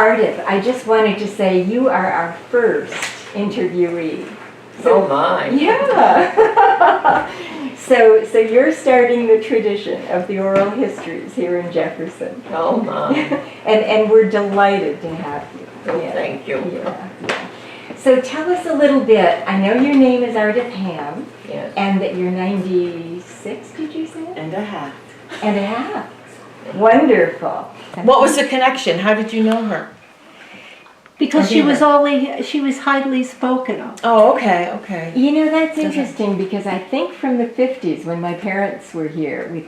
Ardith, I just wanted to say you are our first interviewee. Oh my. Yeah. So you're starting the tradition of the oral histories here in Jefferson. Oh my. And we're delighted to have you. Oh, Yeah. thank you. Yeah. So tell us a little bit. I know your name is Ardith Hamm, Yes. and that you're 96, did you say? And a half. And a half. Wonderful. What was the connection? How did you know her? Because she was highly spoken of. Oh, okay, okay. You know, that's interesting because I think from the 50s when my parents were here with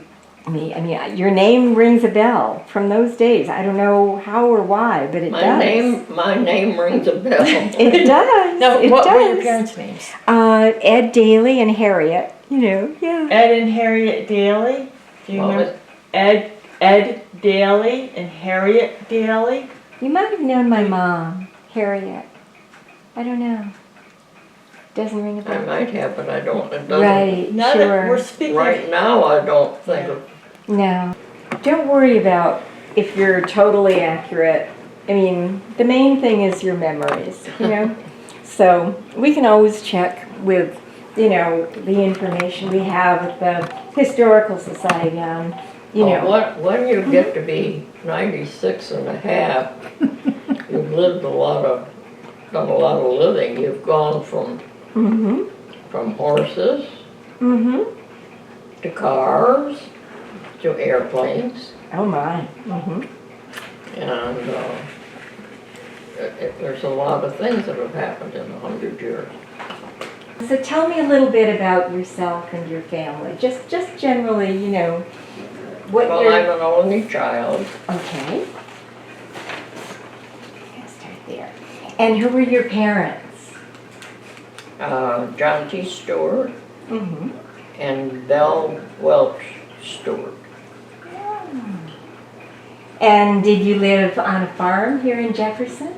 me, I mean, your name rings a bell from those days. I don't know how or why, but it does. My name rings a bell. It does. Now, it what does. were your parents' names? Ed Daly and Harriet, you know, yeah. Ed and Harriet Daly? Do you What remember? Ed Daly and Harriet Daly? You might have known my mom, Harriet. I don't know. Doesn't ring a I bell. might have, but I don't. It doesn't. Right, Now sure. that we're speaking. Right now, I don't think of. No. Don't worry about if you're totally accurate. I mean, the main thing is your memories, you know? So we can always check with, you know, the information we have at the Historical Society on, you know. When you get to be 96 and a half, you've lived done a lot of living. You've gone from horses to cars to airplanes, Oh my. and there's a lot of things that have happened in 100 years. So tell me a little bit about yourself and your family. Just generally, you know, what Well, you're... I'm an only child. Okay. Let's start there. And who were your parents? John T. Stewart Mm-hmm. and Belle Welch Stewart. And did you live on a farm here in Jefferson?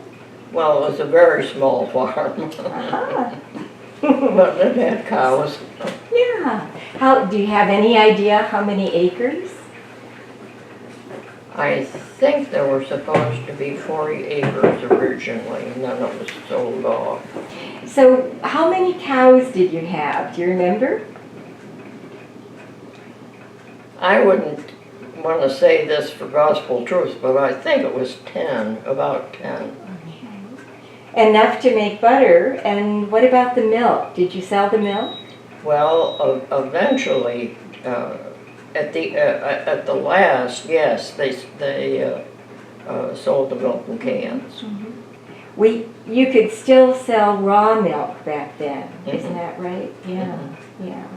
Well, it was a very small farm, Ah. but it had cows. Yeah. Do you have any idea how many acres? I think there were supposed to be 40 acres originally, and then it was sold off. So how many cows did you have? Do you remember? I wouldn't want to say this for gospel truth, but I think it was 10, about 10. Enough to make butter. And what about the milk? Did you sell the milk? Well, eventually, at the last, yes, they sold the milk in cans. You could still sell raw milk back then, isn't that right? Yeah, yeah.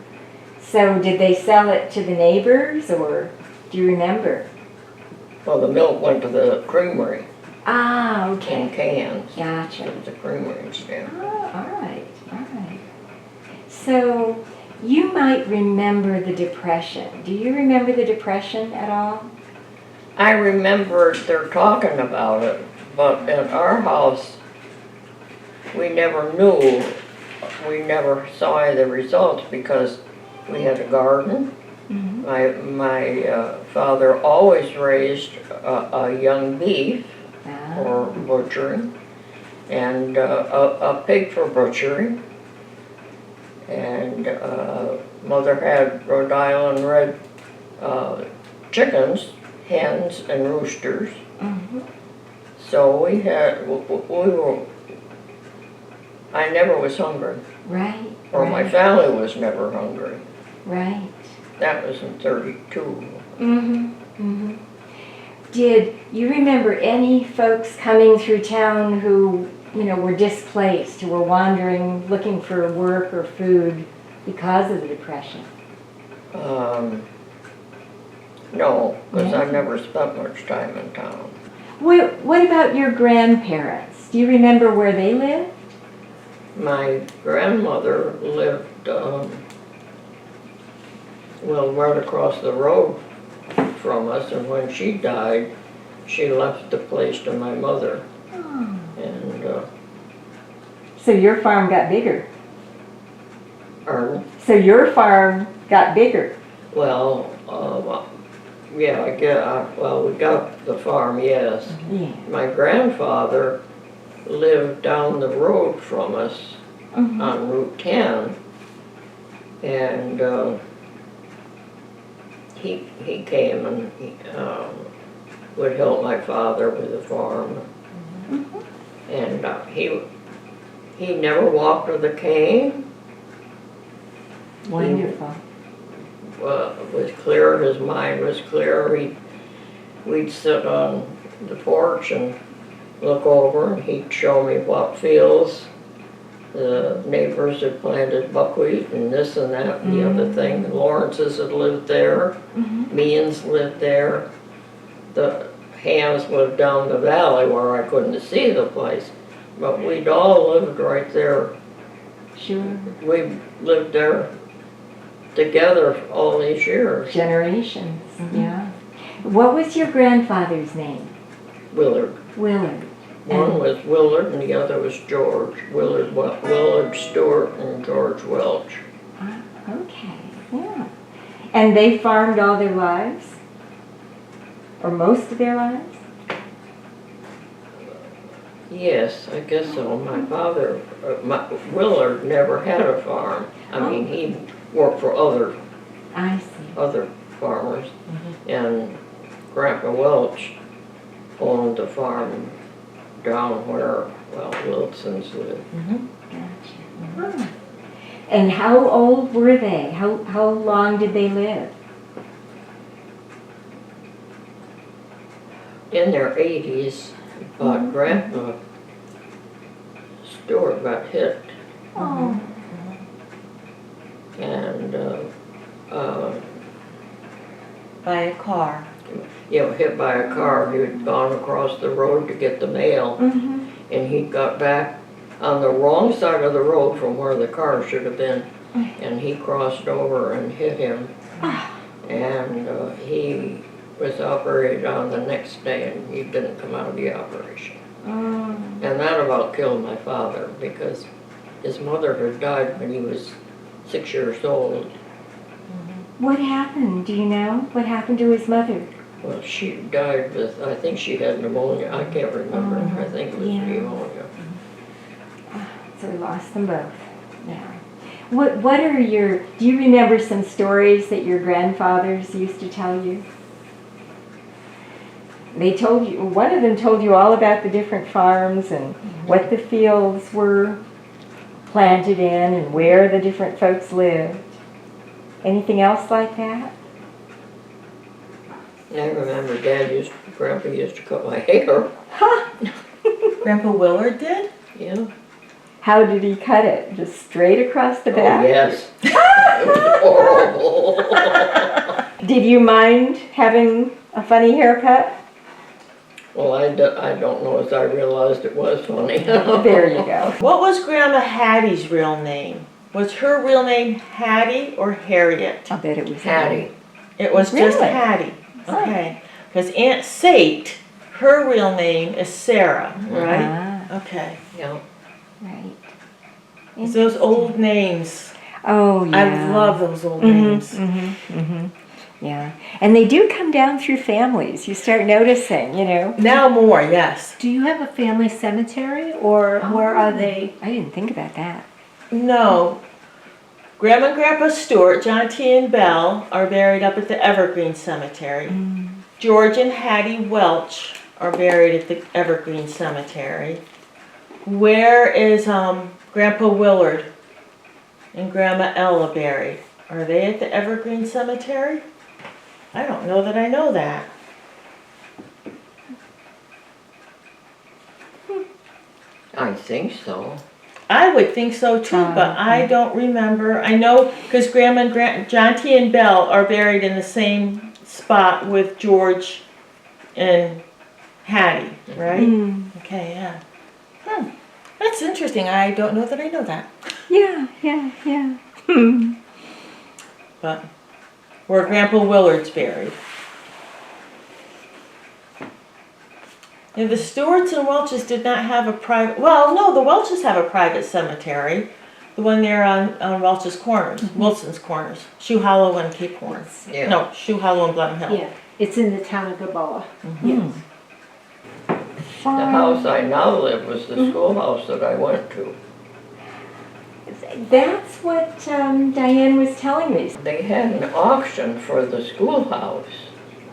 So did they sell it to the neighbors, or do you remember? Well, the milk went to the creamery Ah, in okay. cans. Gotcha. It was a creamery stand. Oh, all right, all right. So you might remember the Depression. Do you remember the Depression at all? I remember they're talking about it, but at our house, we never knew, we never saw any of the results because we had a garden. My father always raised a young beef for butchering and a pig for butchering. And mother had Rhode Island red chickens, hens and roosters. So we were, I never was hungry. Right. Or my family was never hungry. Right. That was in 32. Did you remember any folks coming through town who, you know, were displaced, who were wandering, looking for work or food because of the Depression? No, because I never spent much time in town. What about your grandparents? Do you remember where they lived? My grandmother lived, right across the road from us, and when she died, she left the place to my mother. And, So your farm got bigger. pardon? So your farm got bigger. Well, Yeah, I get, well, we got the farm, yes. Yeah. My grandfather lived down the road from us Mhm. on Route 10. And he came and would help my father with the farm. Mhm. And he never walked with a cane. Wonderful. Was clear, his mind was clear. We'd sit on the porch and look over, and he'd show me what fields the neighbors had planted buckwheat and this and that and the other thing. The Lawrences had lived there, Mhm. Means lived there. The Hamms lived down the valley where I couldn't see the place, but we'd all lived right there. Sure. We lived there together all these years. Generations. Yeah. What was your grandfather's name? Willard. Willard. One was Willard and the other was George. Willard Stewart and George Welch. Okay. Yeah. And they farmed all their lives? Or most of their lives? Yes, I guess so. My father, Willard never had a farm. I mean, he worked for I see. other farmers. And Grandpa Welch owned the farm down where, well, Wilson's lived. Gotcha. Huh. And how old were they? How long did they live? In their 80s, but Grandpa Stewart got hit Oh. and By a car. hit by a car. He had gone across the road to get the mail, Mm-hmm. and he got back on the wrong side of the road from where the car should have been, and he crossed over and hit him, and he was operated on the next day, and he didn't come out of the operation. Oh. And that about killed my father, because his mother had died when he was 6 years old. What happened? Do you know? What happened to his mother? Well, she died with, I think she had pneumonia. I can't remember. I think it was Yeah. pneumonia. So we lost them both. Yeah. What are your, do you remember some stories that your grandfathers used to tell you? They told you, one of them told you all about the different farms and what the fields were planted in and where the different folks lived. Anything else like that? I remember Grandpa used to cut my hair. Grandpa Willard did? Yeah. How did he cut it? Just straight across the Oh, back? yes. It was horrible. Did you mind having a funny haircut? Well, I don't know as I realized it was funny. There you go. What was Grandma Hattie's real name? Was her real name Hattie or Harriet? I bet it was Hattie. It was just Really? Hattie. Okay. Because Aunt Sate, her real name is Sarah, right? Ah, Okay. Yeah. right. It's those old names. Oh, yeah. I love those old names. Yeah. And they do come down through families. You start noticing, you know. Now more, yes. Do you have a family cemetery, or where are they? I didn't think about that. No. Grandma and Grandpa Stewart, John T. and Bell, are buried up at the Evergreen Cemetery. George and Hattie Welch are buried at the Evergreen Cemetery. Where is Grandpa Willard and Grandma Ella buried? Are they at the Evergreen Cemetery? I don't know that I know that. I think so. I would think so too, but I don't remember. I know because Grandma and John T. and Bell are buried in the same spot with George and Hattie, right? Okay, yeah. That's interesting. I don't know that I know that. Yeah. But where Grandpa Willard's buried. And the Stewarts and Welches did not have a private, well, no, the Welches have a private cemetery, The one there on Welch's Corners, Wilson's Corners, Shoe Hollow and Cape Horn. Yeah. No, Shoe Hollow and Blenheim Hill. Yeah, it's in the town of Gilboa. Yes. The house I now live was the schoolhouse that I went to. That's what Diane was telling me. They had an auction for the schoolhouse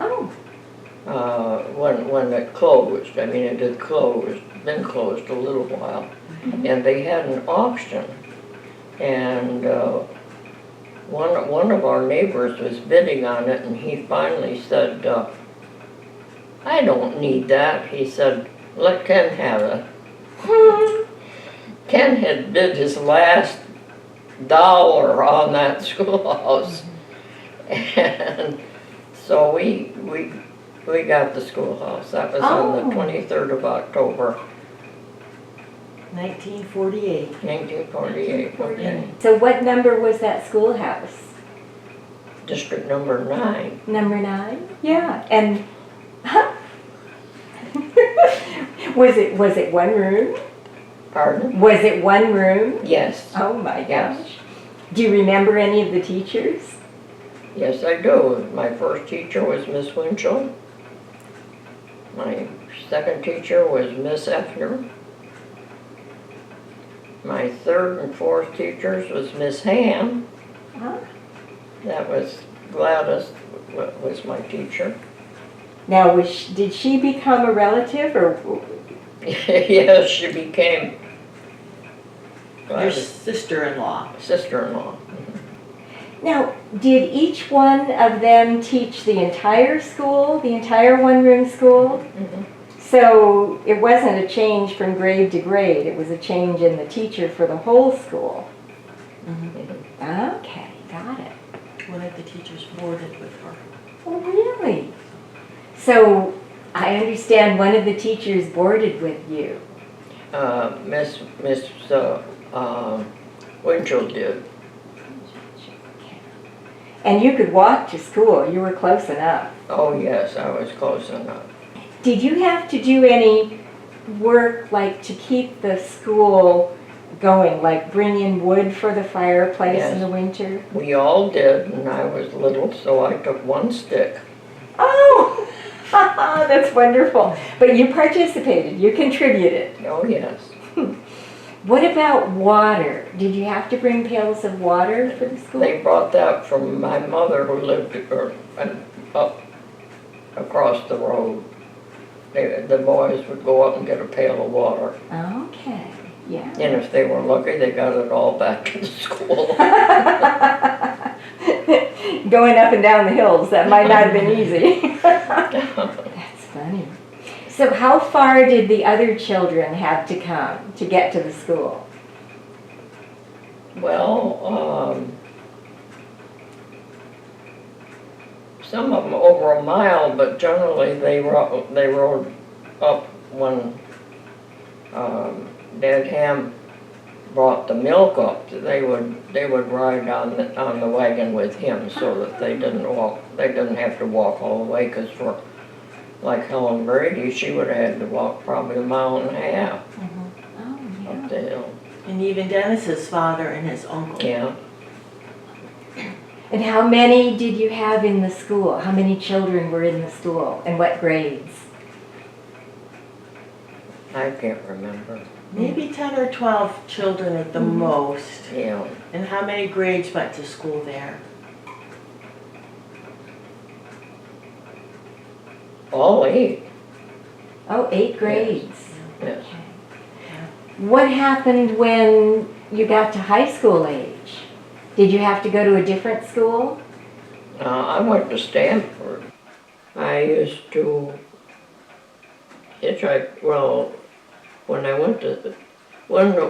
Oh, when it closed. I mean, it had closed, been closed a little while. And they had an auction. And one of our neighbors was bidding on it, and he finally said, I don't need that. He said, let Ken have it. Ken had bid his last dollar on that schoolhouse. And so we got the schoolhouse. That was on the 23rd of October, 1948. 1948. Okay. so what number was that schoolhouse? District number 9. Number 9? Yeah, and was it one room? Pardon? Was it one room? Yes. Oh my Yes. gosh. Do you remember any of the teachers? Yes, I do. My first teacher was Miss Winchell. My second teacher was Miss Effner. My third and fourth teachers was Miss Hamm. Huh? That was Gladys was my teacher. Now, did she become a relative or? Yes, she became Your Gladys' sister-in-law. sister-in-law. Now, did each one of them teach the entire school, the entire one-room school? Mhm. So it wasn't a change from grade to grade, it was a change in the teacher for the whole school. Okay, got it. One of the teachers boarded with her. Oh, really? So I understand one of the teachers boarded with you. Miss Winchell did. And you could walk to school, you were close enough. Oh yes, I was close enough. Did you have to do any work like to keep the school going, like bring in wood for the fireplace in Yes. the winter? We all did, and I was little, so I took one stick. Oh, that's wonderful. But you participated, you contributed. Oh yes. What about water? Did you have to bring pails of water for the school? They brought that from my mother who lived up across the road. The boys would go up and get a pail of water. Okay, yeah. And if they were lucky, they got it all back to the school. Going up and down the hills, that might not have been easy. That's funny. So how far did the other children have to come to get to the school? Well, some of them over a mile, but generally they rode up when Dad Hamm brought the milk up. They would ride on the wagon with him so that they didn't have to walk all the way, because for like Helen Brady, she would have had to walk probably 1.5 miles Oh, yeah. up the hill. And even Dennis's father and his uncle. Yeah. And how many did you have in the school? How many children were in the school? And what grades? I can't remember. Maybe 10 or 12 children at the most. Yeah. And how many grades went to school there? All 8. Oh, 8 grades. Yes. What happened when you got to high school age? Did you have to go to a different school? I went to Stanford. I used to hitchhike, well, when it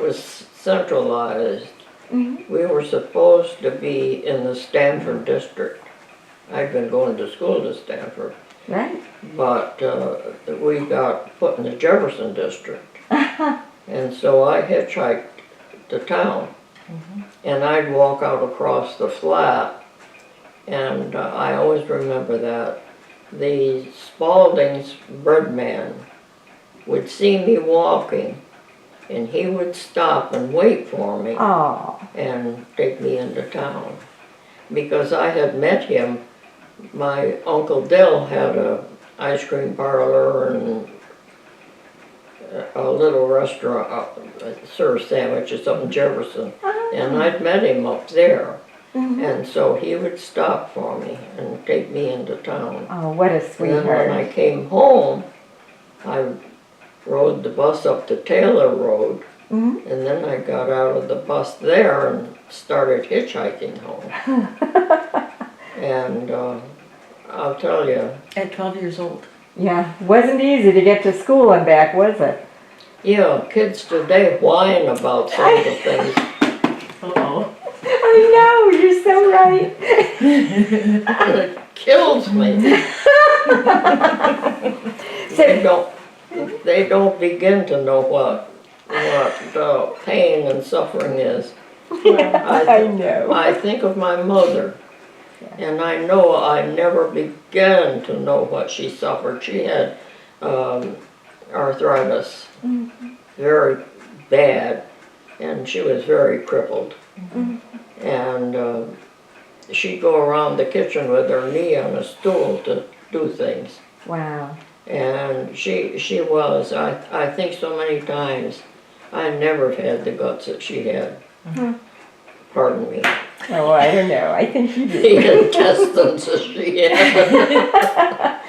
was centralized, we were supposed to be in the Stanford district. I'd been going to school to Stanford, Right. but we got put in the Jefferson district. And so I hitchhiked to town. And I'd walk out across the flat, and I always remember that the Spalding's bread man would see me walking, and he would stop and wait for me Oh, and take me into town. Because I had met him, my Uncle Dill had a ice cream parlor and a little restaurant, served sandwiches up in Jefferson. And I'd met him up there. And so he would stop for me and take me into town. oh, what a And then when I sweetheart. came home, I rode the bus up to Taylor Road, Mhm. and then I got out of the bus there and started hitchhiking home. And I'll tell you, At 12 years old. Yeah, wasn't easy to get to school and back, was it? yeah, kids today whine about some of the things. Uh-oh. I know, you're so right. And it kills me. They don't begin to know what pain and suffering is. I know. I think of my mother, and I know I never began to know what she suffered. She had arthritis, very bad, and she was very crippled. And she'd go around the kitchen with her knee on a stool to do things. Wow. And she was, I think so many times, I never had the guts that she had. Pardon me. Oh, I don't know. I think you The do. intestines that she had.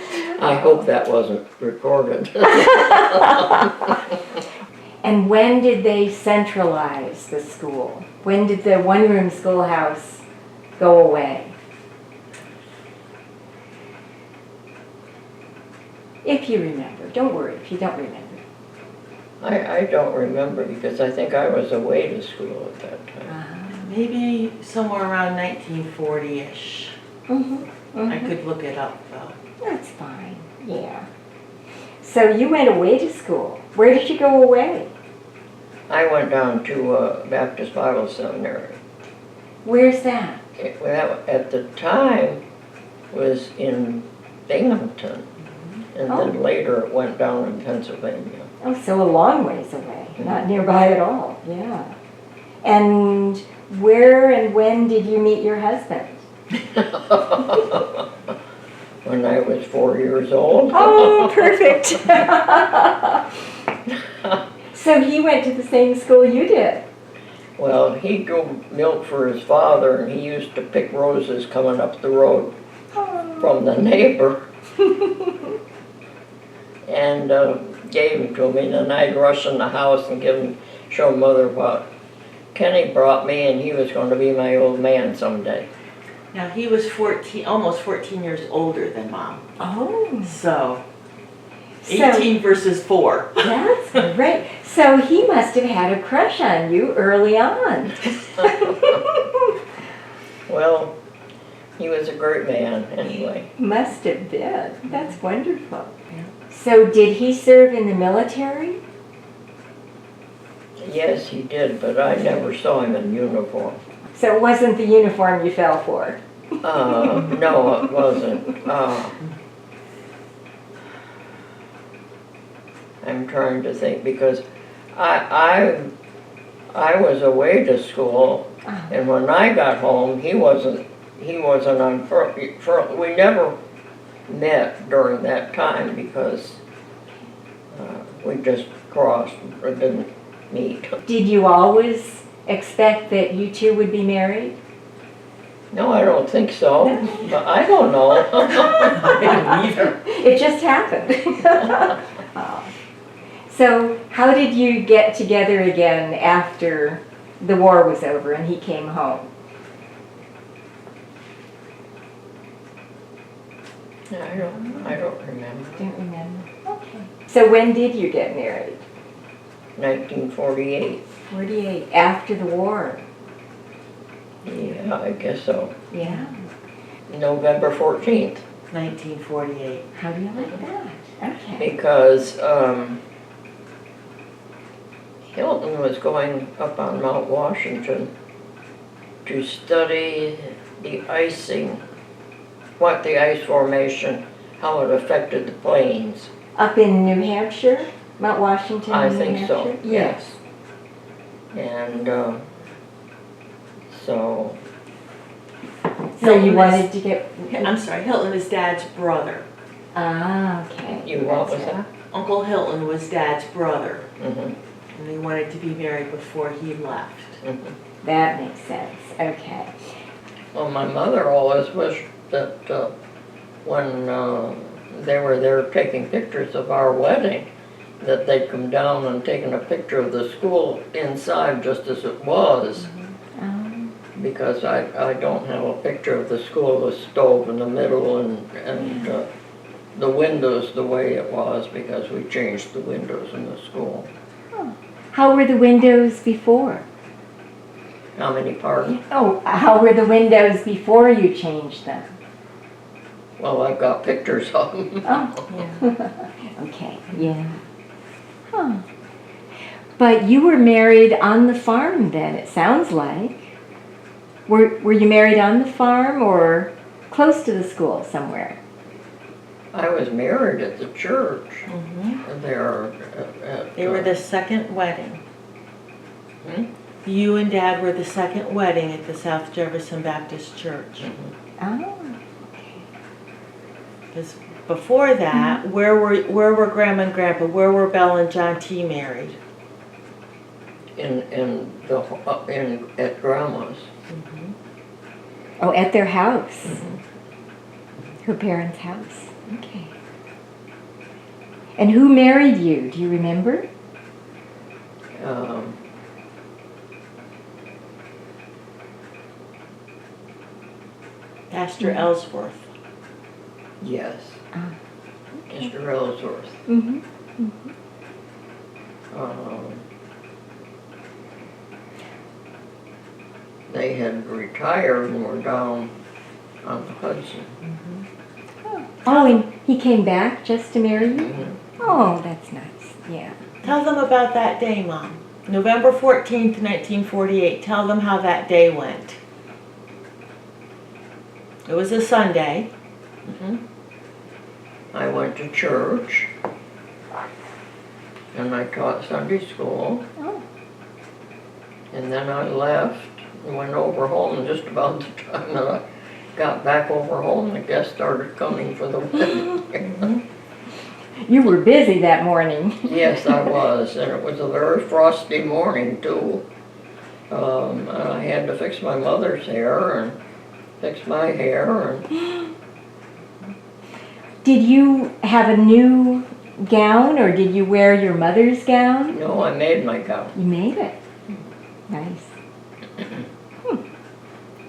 I hope that wasn't recorded. And when did they centralize the school? When did the one-room schoolhouse go away? If you remember. Don't worry if you don't remember. I don't remember because I think I was away to school at that time. Maybe somewhere around 1940-ish. I could look it up though. That's fine. Yeah. So you went away to school. Where did you go away? I went down to Baptist Bible Seminary. Where's that? That, at the time, was in Binghamton, and then later it went down in Pennsylvania. Oh, so a long ways away. Not nearby at all. Yeah. And where and when did you meet your husband? When I was 4 years old. Oh, perfect. So he went to the same school you did. Well, he drove milk for his father, and he used to pick roses coming up the road from the neighbor. And gave them to me, and then I'd rush in the house and show Mother what Kenny brought me, and he was going to be my old man someday. Now he was 14, almost 14 years older than Mom. Oh. So, So 18 versus 4. that's great. So he must have had a crush on you early on. Well, he was a great man anyway. Must have been. That's wonderful. So did he serve in the military? Yes, he did, but I never saw him in uniform. So it wasn't the uniform you fell for? No, it wasn't. I'm trying to think because I was away to school, and when I got home, he wasn't on we never met during that time because we just crossed or didn't meet. Did you always expect that you two would be married? No, I don't think so. But I don't know. I didn't either. It just happened. Oh. So how did you get together again after the war was over and he came home? I don't remember. Don't remember. Okay. So when did you get married? 1948. 48, after the war. Yeah, I guess so. Yeah. November 14th. 1948. How do you like that? Okay. Because Hilton was going up on Mount Washington to study the icing, what the ice formation, how it affected the plains. Up in New Hampshire? Mount Washington, I New think so, Hampshire? yes. And, so, So you Hilton wanted to get, I'm sorry, Hilton is Dad's brother. okay. you, what was That's that? Uncle Hilton was Dad's brother, Mhm, and they wanted to be married before he left. mhm. That makes sense, okay. Well, my mother always wished that, when, they were there taking pictures of our wedding, that they'd come down and taken a picture of the school inside just as it was. Because I don't have a picture of the school, the stove in the middle and the windows the way it was, because we changed the windows in the school. How were the windows before? How many, pardon? Oh, how were the windows before you changed them? Well, I've got pictures of them. Oh, Yeah. okay, yeah. Huh. But you were married on the farm then, it sounds like. Were you married on the farm or close to the school somewhere? I was married at the church Mhm. there at. They were the second wedding. Hmm? You and Dad were the second wedding at the South Jefferson Baptist Church. Oh, Because before that, where were Grandma and Grandpa? Where were Belle and John T. married? At Grandma's. oh, at their house. Her parents' house. Okay. And who married you? Do you remember? Pastor Ellsworth. Yes, Ah, Mr. Ellsworth. Mm-hmm. They had retired and were down on the Hudson. Oh, and he came back just to marry you? Mhm. Oh, that's nice. Yeah. Tell them about that day, Mom. November 14th, 1948. Tell them how that day went. It was a Sunday. I went to church and I taught Sunday school. Oh. And then I left and went over home, and just about the time that I got back over home, the guests started coming for the wedding. You were busy that morning. Yes, I was, and it was a very frosty morning too. And I had to fix my mother's hair and fix my hair, and Did you have a new gown or did you wear your mother's gown? no, I made my gown. You made it. Nice.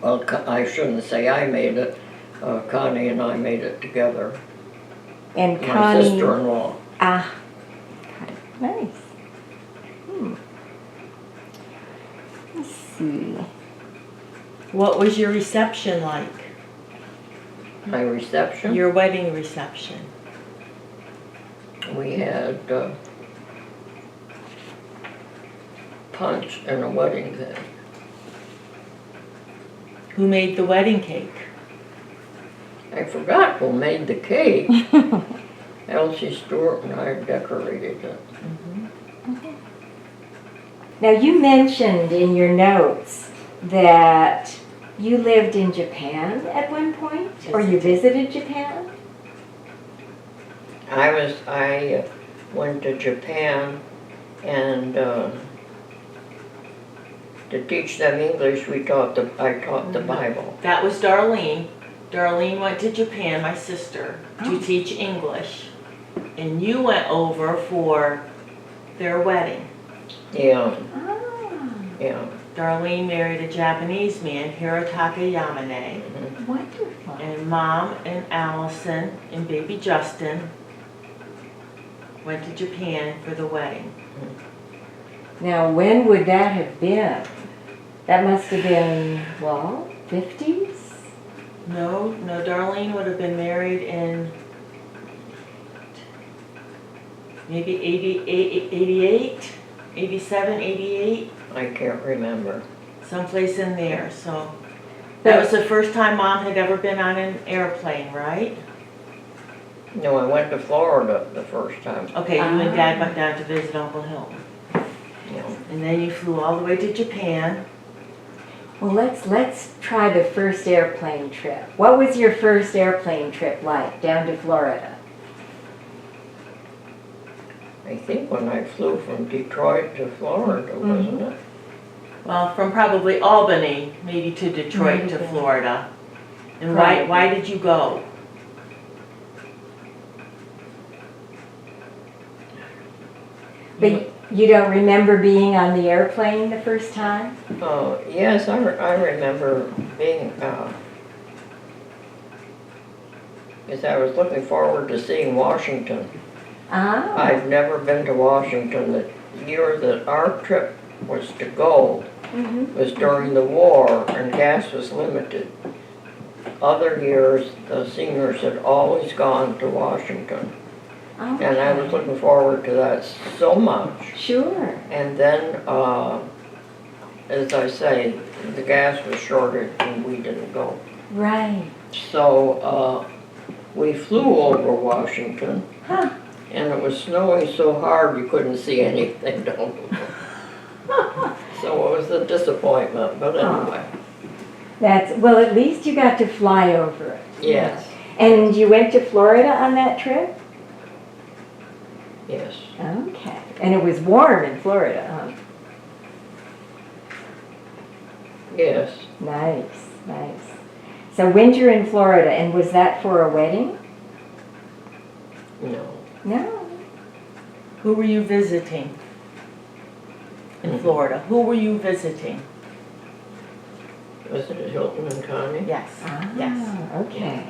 Well, I shouldn't say I made it. Connie and I made it together. And My Connie. sister-in-law. Ah, got it. Nice. Let's see. What was your reception like? My reception. Your wedding reception. We had punch and a wedding thing. Who made the wedding cake? I forgot who made the cake. Elsie Stewart and I decorated it. Now you mentioned in your notes that you lived in Japan at one point, or you visited Japan? I went to Japan and to teach them English, I taught the Bible. That was Darlene. Darlene went to Japan, my sister, to teach English. And you went over for their wedding. Yeah, Ah, yeah. Darlene married a Japanese man, Hirotaka Yamane. wonderful. And Mom and Allison and baby Justin went to Japan for the wedding. Now when would that have been? That must have been, well, 50s? No, Darlene would have been married in maybe 88, 87, 88, I can't remember. someplace in there. So that was the first time Mom had ever been on an airplane, right? No, I went to Florida the first time. Okay, you and Dad went down to visit Uncle Hilton. Yeah. And then you flew all the way to Japan. Well, let's try the first airplane trip. What was your first airplane trip like down to Florida? I think when I flew from Detroit to Florida, wasn't it? Well, from probably Albany, maybe to Detroit to Maybe. Florida. And Right. why did you go? But you don't remember being on the airplane the first time? Oh, yes, I remember being, because I was looking forward to seeing Washington. Ah, I've never been to Washington. The year that our trip was to go was during the war and gas was limited. Other years, the seniors had always gone to Washington. And I was looking forward to that so much. sure. And then, as I say, the gas was shorted and we didn't go. Right. So we flew over Washington, Huh. and it was snowing so hard you couldn't see anything down below. So it was a disappointment, but anyway, Well, at least you got to fly over it. yes, And you went to Florida on that trip? yes. Okay. And it was warm in Florida, huh? Yes, Nice, nice. So winter in Florida, and was that for a wedding? no. No. Who were you visiting in Florida? Who were you visiting? Was it Hilton and Connie? Yes, yes. Okay.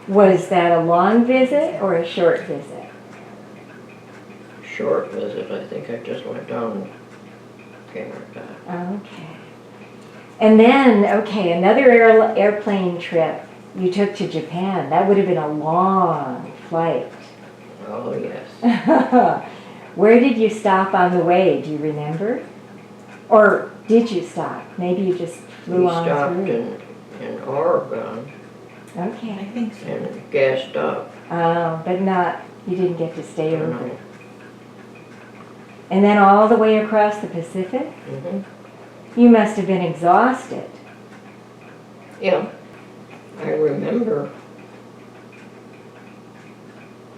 Was that a long visit or a short visit? Short visit, I think I just went down and came right back. Okay. And then, okay, another airplane trip you took to Japan. That would have been a long flight. Oh, yes. Where did you stop on the way? Do you remember? Or did you stop? Maybe you just flew We on stopped through. in Oregon I Okay. think so. and gassed up. But not, you didn't get to stay No. over. And then all the way across the Pacific? Mhm. You must have been exhausted. Yeah, I remember.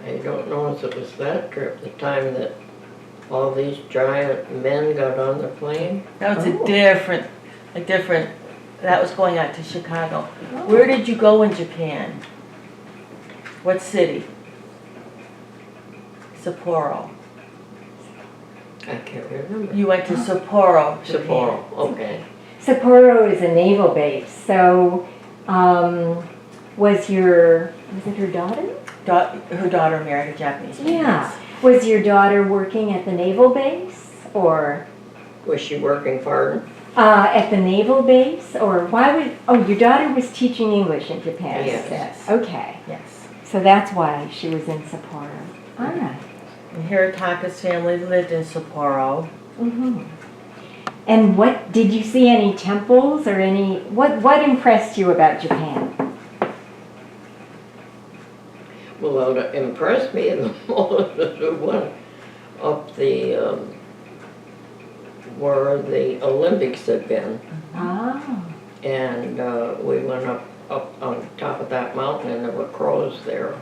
I don't know if it was that trip, the time that all these giant men got on the plane. That was Oh. a different, that was going out to Chicago. Where did you go in Japan? What city? Sapporo. I can't remember. You went to Sapporo, Japan. Sapporo, okay. Sapporo is a naval base, so was it her daughter? Her daughter married a Japanese man. Yeah. Was your daughter working at the naval base or Was she working for at the naval base or your daughter was teaching English in Japan? you Yes. said. Okay. Yes. So that's why she was in Sapporo. All right. And Hirataka's family lived in Sapporo. Mm-hmm. And did you see any temples or what impressed you about Japan? Well, what impressed me the most was we went up the, where the Olympics had been. Oh. And we went up on top of that mountain and there were crows there.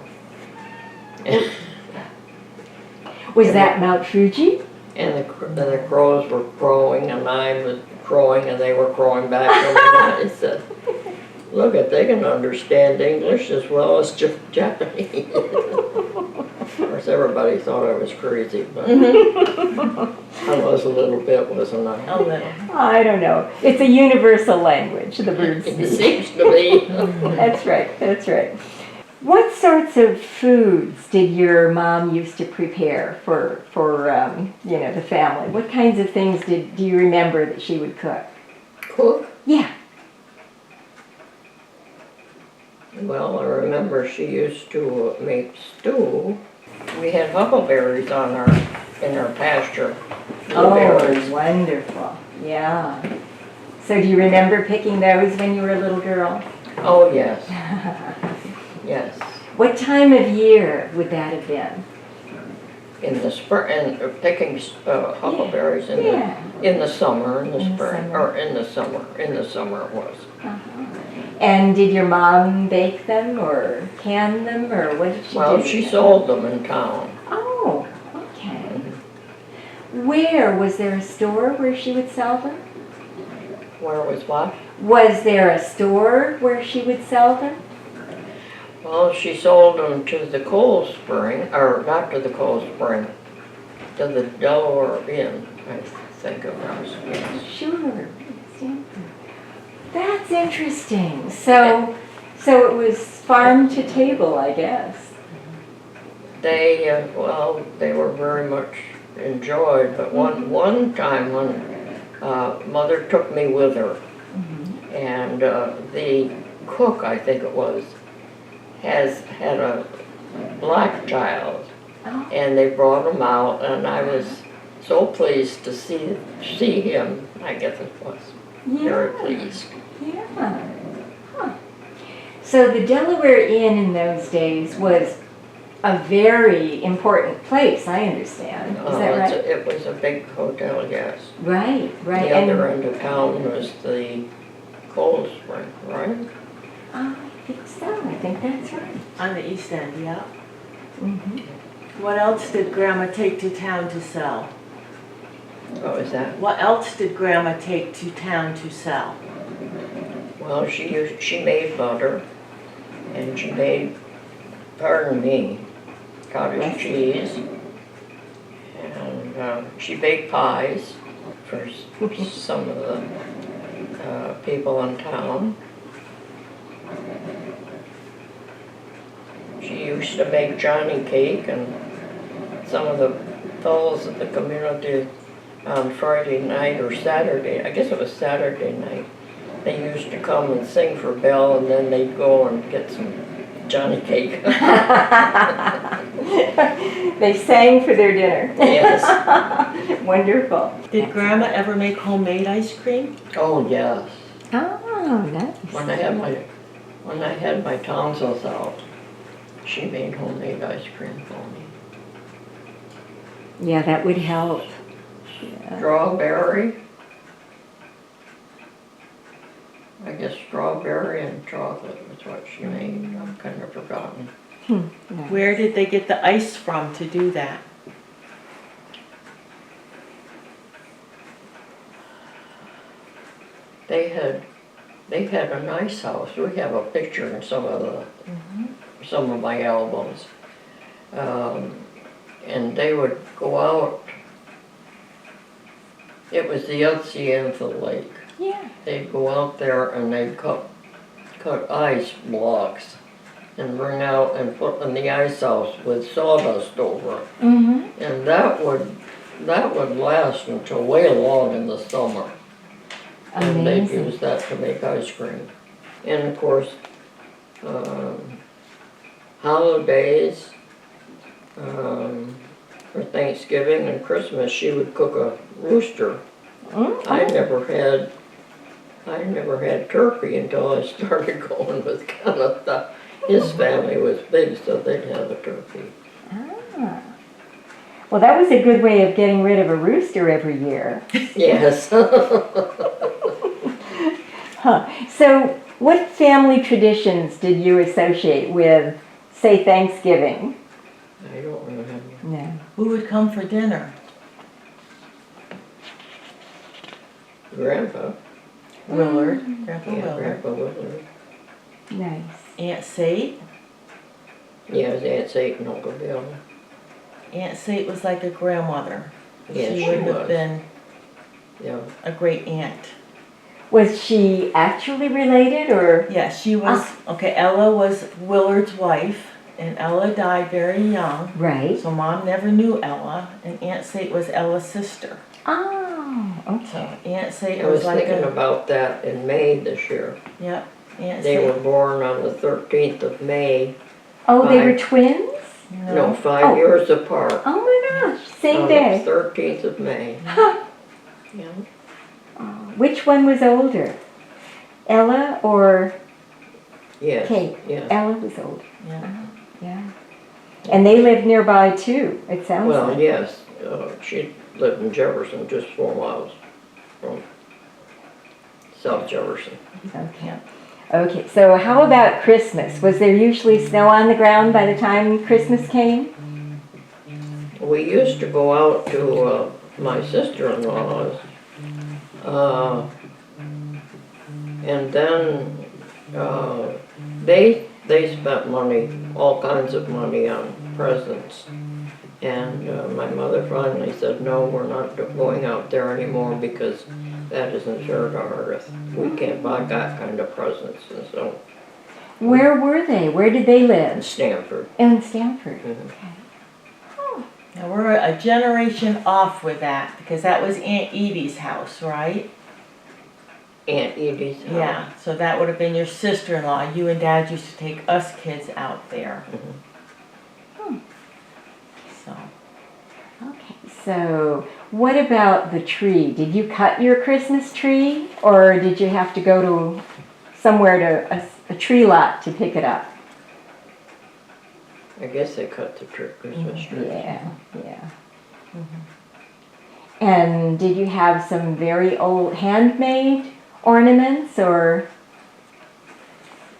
Was that Mount Fuji? And the crows were crowing and I was crowing and they were crowing back. And I said, look, they can understand English as well as Japanese. Of course, everybody thought I was crazy, but I was a little bit, wasn't I? A little. I don't know. It's a universal language, the birds It speak. seems to be. That's right, that's right. What sorts of foods did your mom used to prepare for the family? What kinds of things do you remember that she would cook? Cook? Yeah. Well, I remember she used to make stew. We had huckleberries in our pasture. Blueberries. Oh, wonderful. Yeah. So do you remember picking those when you were a little girl? Oh, yes. Yes. What time of year would that have been? in the spring, and picking huckleberries Yeah. in the summer, in the In the spring, summer. or in the summer it was. And did your mom bake them or can them or what did she do? Well, she sold them in town. Oh, okay. Where? Was there a store where she would sell them? Where was what? Was there a store where she would sell them? Well, she sold them to the Cold Spring, or not to the Cold Spring, to the Delaware Inn, I think it was, yes. Sure. That's interesting. So it was farm to table, I guess. They, well, they were very much enjoyed, but one time when Mother took me with her, and the cook, I think it was, had a black child, and they brought him out, and I was so pleased to see him. I guess it was very pleased. Yeah. Huh. So the Delaware Inn in those days was a very important place, I understand. Is that right? It was a big hotel, yes. Right. The other end of town was the Cold Spring, right? I think so. I think that's right. On the east end, yeah. Mm-hmm. What else did Grandma take to town to sell? What was that? What else did Grandma take to town to sell? Well, she made butter, and she made, pardon me, cottage cheese, and she baked pies for some of the people in town. She used to make Johnny cake, and some of the fellows at the community on Friday night or Saturday, I guess it was Saturday night, they used to come and sing for Belle, and then they'd go and get some Johnny cake. They sang for their dinner. Yes. Wonderful. Did Grandma ever make homemade ice cream? Oh, yes. Oh, nice. When I had my tonsils out, she made homemade ice cream for me. Yeah, that would help. Yeah. Strawberry. I guess strawberry and chocolate was what she made. I've kind of forgotten. Nice. Where did they get the ice from to do that? They had a nice house. We have a picture in some of my albums. And they would go out. It was the other end of the lake. Yeah. They'd go out there and they'd cut ice blocks and bring out and put in the ice house with sawdust over it. Mm-hmm. And that would last until way long in the summer. And they'd Amazing. use that to make ice cream. And of course, holidays, for Thanksgiving and Christmas, she would cook a rooster. Mm-hmm. I never had turkey until I started going with Kenneth. His family was big, so they'd have a turkey. Ah. Well, that was a good way of getting rid of a rooster every year. Yes. Huh. So, what family traditions did you associate with, say, Thanksgiving? I don't remember. No. Who would come for dinner? Grandpa. Willard. Grandpa Yeah, Willard. Grandpa Willard. Nice. Aunt Sate. Yeah, his Aunt Sate and Uncle Bill. Aunt Sate was like a grandmother. Yes, She she would have was. been Yeah. a great aunt. Was she actually related, or? Yeah, she was, okay, Ella was Willard's wife, and Ella died very young. Right. So Mom never knew Ella, and Aunt Sate was Ella's sister. Oh, So okay. Aunt Sate I was was like thinking a, about that in May this year. yep, Aunt They were Sate. born on the 13th of May. Oh, they were Five. twins? No, 5 Oh. years apart. Oh my gosh, same On day. the 13th of May. Huh. Yeah. Which one was older? Ella or Yes. Kate? Yes. Ella was older. Yeah. Yeah. And they live nearby too, it sounds Well, like. yes, she lived in Jefferson, just 4 miles from South Jefferson. Okay. Okay, so how about Christmas? Was there usually snow on the ground by the time Christmas came? We used to go out to my sister-in-law's, and then they spent money, all kinds of money on presents. And my mother finally said, no, we're not going out there anymore because that isn't fair to Ardith. We can't buy that kind of presents, and so. Where were they? Where did they In live? Stanford. In Stanford. Mhm. Okay. Now we're a generation off with that because that was Aunt Edie's house, right? Aunt Edie's house. Yeah, so that would have been your sister-in-law. You and Dad used to take us kids out there. So, Okay, so what about the tree? Did you cut your Christmas tree, or did you have to go to somewhere to a tree lot to pick it up? I guess they cut the Christmas tree. Yeah, yeah. And did you have some very old handmade ornaments, or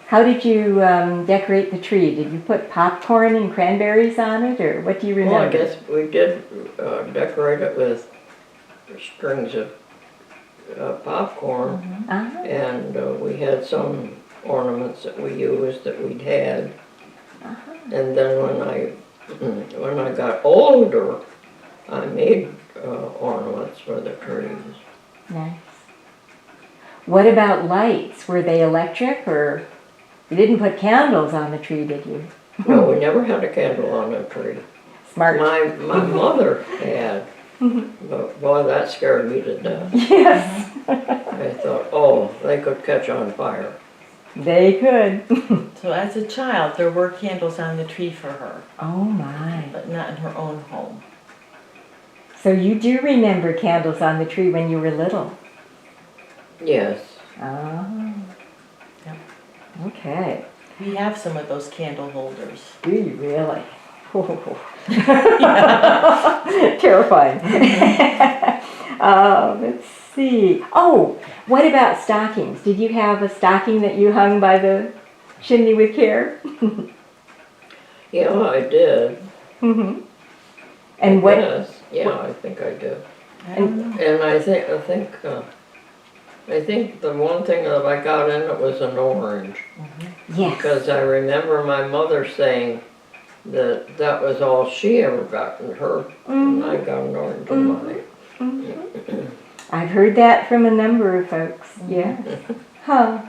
how did you decorate the tree? Did you put popcorn and cranberries on it, or what do you remember? Well, I guess we did decorate it with strings of popcorn, Ah, and we had some ornaments that we used that we'd had. uh-huh. And then when I got older, I made ornaments for the trees. Nice. What about lights? Were they electric, or you didn't put candles on the tree, did you? No, we never had a candle on the tree. Smart. My mother had, but boy, that scared me to death. Yes, I thought, oh, they could catch on fire. they could. so as a child, there were candles on the tree for her, Oh my. but not in her own home. So you do remember candles on the tree when you were little? Yes. Oh. Yep. Okay. We have some of those candle holders. Do you really? Terrifying. Let's see. Oh, what about stockings? Did you have a stocking that you hung by the chimney with care? Yeah, I did. Mm-hmm. And what? Yes. Yeah, I think I did. I don't know. And I think the one thing that I got in it was an orange. Yes. Because I remember my mother saying that that was all she ever got in her, and I got an orange in mine. I've heard that from a number of folks. Yeah. Huh.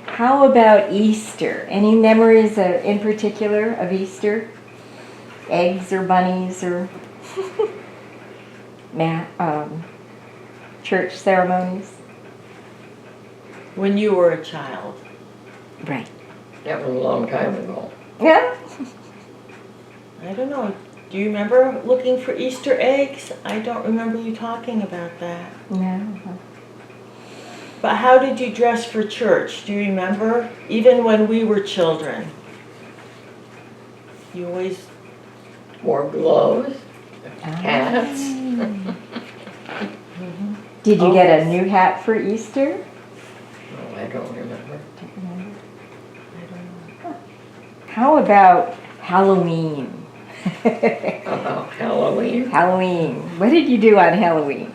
How about Easter? Any memories in particular of Easter? Eggs or bunnies or church ceremonies? When you were a child. Right. That was a long time ago. Yeah. I don't know. Do you remember looking for Easter eggs? I don't remember you talking about that. No. But how did you dress for church? Do you remember? Even when we were children. You always... Wore gloves, hats. Did you get a new hat for Easter? Oh, I don't remember. How about Halloween? About Halloween. Halloween. What did you do on Halloween?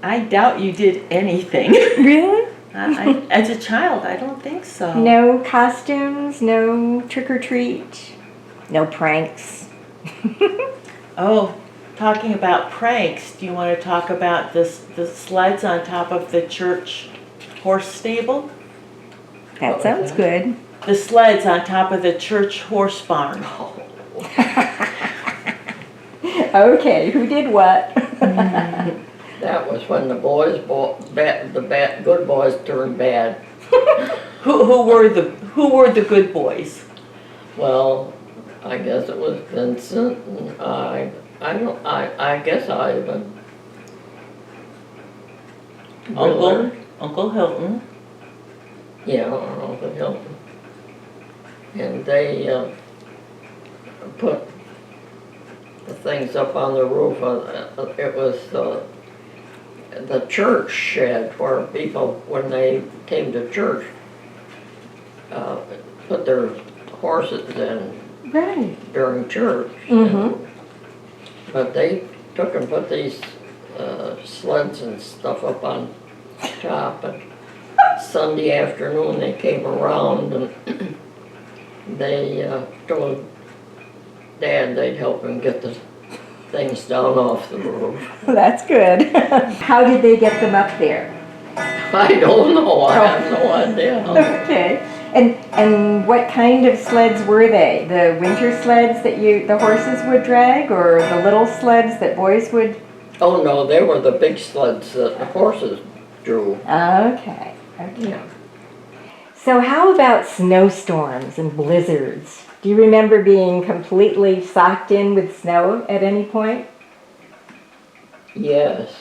I doubt you did anything. Really? As a child, I don't think so. No costumes, no trick or treat, no pranks. Oh, talking about pranks, do you want to talk about the sleds on top of the church horse stable? That sounds good. The sleds on top of the church horse barn. Okay, who did what? That was when the boys, good boys turned bad. Who were the good boys? Well, I guess it was Vincent and I guess Ivan. Willard. Uncle Hilton. Yeah, Uncle Hilton. and they put the things up on the roof. It was the church shed where people, when they came to church, put their horses in Right. during church. Mm-hmm. But they took and put these sleds and stuff up on top, and Sunday afternoon they came around and they told Dad they'd help him get the things down off the roof. That's good. How did they get them up there? I don't know, I have no idea. Okay. And what kind of sleds were they? The winter sleds that the horses would drag, or the little sleds that boys would? Oh no, they were the big sleds that the horses drew. Okay. Okay. Yeah. So how about snowstorms and blizzards? Do you remember being completely socked in with snow at any point? Yes.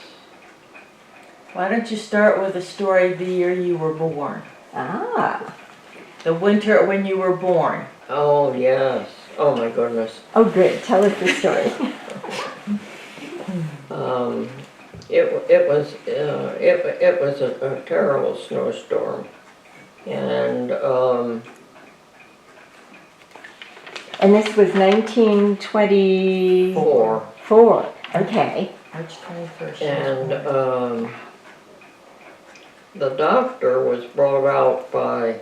Why don't you start with a story the year you were born? Ah. The winter when you were born. Oh yes. Oh my goodness. Oh, good. Tell us the story. It was a terrible snowstorm, and And this was 1924. four, Okay. March 21st. and the doctor was brought out by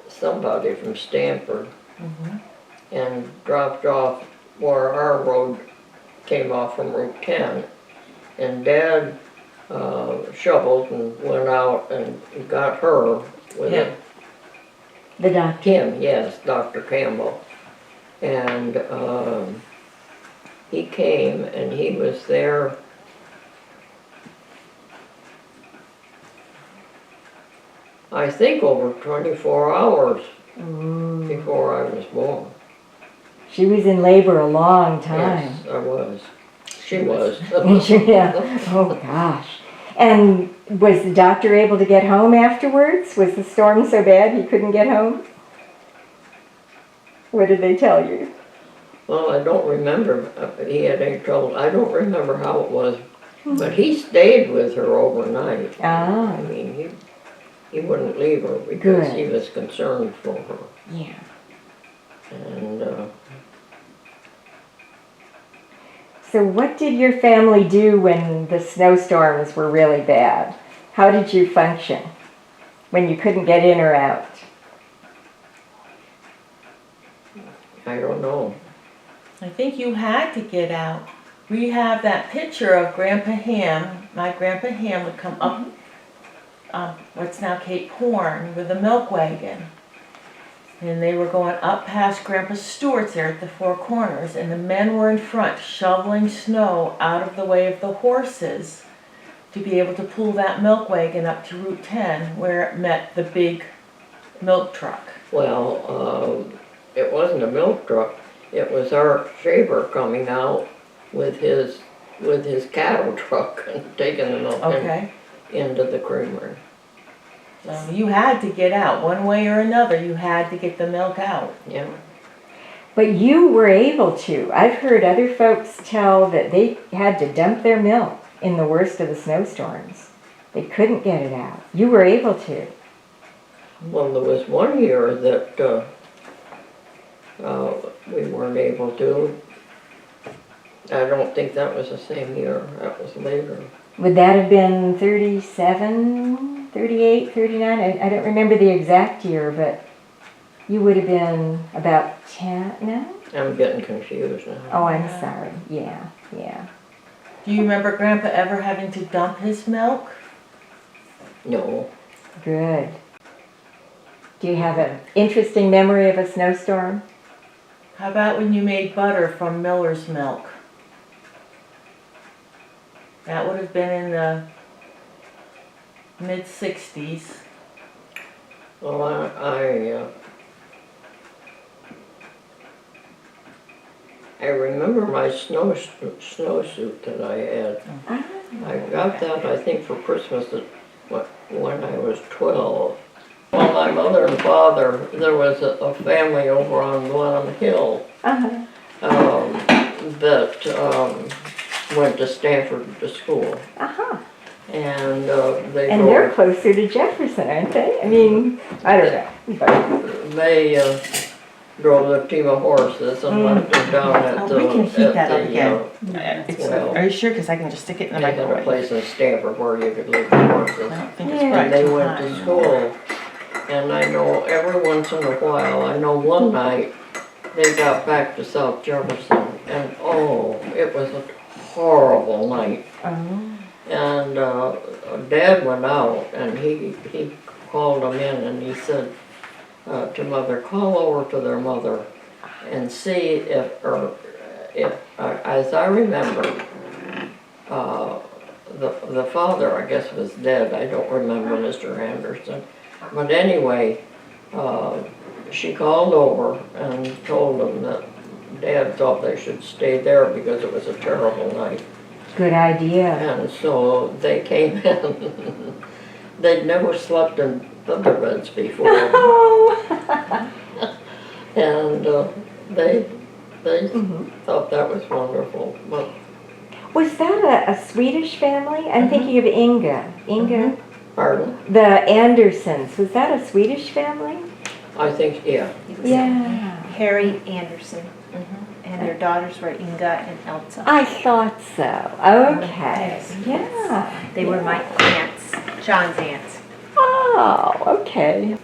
somebody from Stanford and dropped off where our road came off from Route 10, and Dad shoveled and went out and got her with Him. The doctor. him, yes, Dr. Campbell. And he came and he was there I think over 24 hours Ooh. before I was born. She was in labor a long time. Yes, I was. She was. Yeah. Oh gosh. And was the doctor able to get home afterwards? Was the storm so bad he couldn't get home? What did they tell you? Well, I don't remember if he had any trouble. I don't remember how it was. But he stayed with her overnight. Ah. I mean, he wouldn't leave her because Good. he was concerned for her. Yeah. And So what did your family do when the snowstorms were really bad? How did you function when you couldn't get in or out? I don't know. I think you had to get out. We have that picture of Grandpa Hamm. My Grandpa Hamm would come up what's now Cape Horn with a milk wagon. And they were going up past Grandpa Stewart's there at the Four Corners, and the men were in front shoveling snow out of the way of the horses to be able to pull that milk wagon up to Route 10 where it met the big milk truck. Well, it wasn't a milk truck. It was our shaver coming out with his cattle truck and taking the milk Okay. into the creamery. So you had to get out. One way or another, you had to get the milk out. Yeah. But you were able to. I've heard other folks tell that they had to dump their milk in the worst of the snowstorms. They couldn't get it out. You were able to. Well, there was one year that we weren't able to. I don't think that was the same year. That was later. Would that have been 37, 38, 39? I don't remember the exact year, but you would have been about 10, no? I'm getting confused now. Oh, I'm sorry. Yeah, yeah. Do you remember Grandpa ever having to dump his milk? No. Good. Do you have an interesting memory of a snowstorm? How about when you made butter from Miller's milk? That would have been in the mid-60s. Well, I remember my snowsuit that I had. I got that, I think, for Christmas when I was 12. Well, my mother and father, there was a family over on Glen Hill Uh-huh. that went to Stanford to school. Uh-huh. And they And they're closer to Jefferson, aren't they? I mean, I don't know. But they drove a team of horses and left them down at the. We can heat that up at the, again. well, Are you sure? Because I can just stick it in the they had a microwave. place in Stanford where you could leave the horses. I don't think it's Yeah. quite And they too went hot. to school, and I know every once in a while, I know one night, they got back to South Jefferson, and oh, it was a horrible night. oh. And Dad went out, and he called them in, and he said to Mother, call over to their mother and see if as I remember, the father, I guess, was dead. I don't remember Mr. Anderson. But anyway, she called over and told them that Dad thought they should stay there because it was a terrible night. Good idea. And so they came in. They'd never slept in feather beds before. Oh. And they thought that was wonderful. But Was that a Swedish family? I'm thinking of Inga. Inga? pardon? The Andersons. Was that a Swedish family? I think, yeah. Yeah. Harry Anderson. And their daughters were Inga and Elsa. I thought so. Okay. Yes. Yeah. They were my aunts, John's aunts. Oh, okay.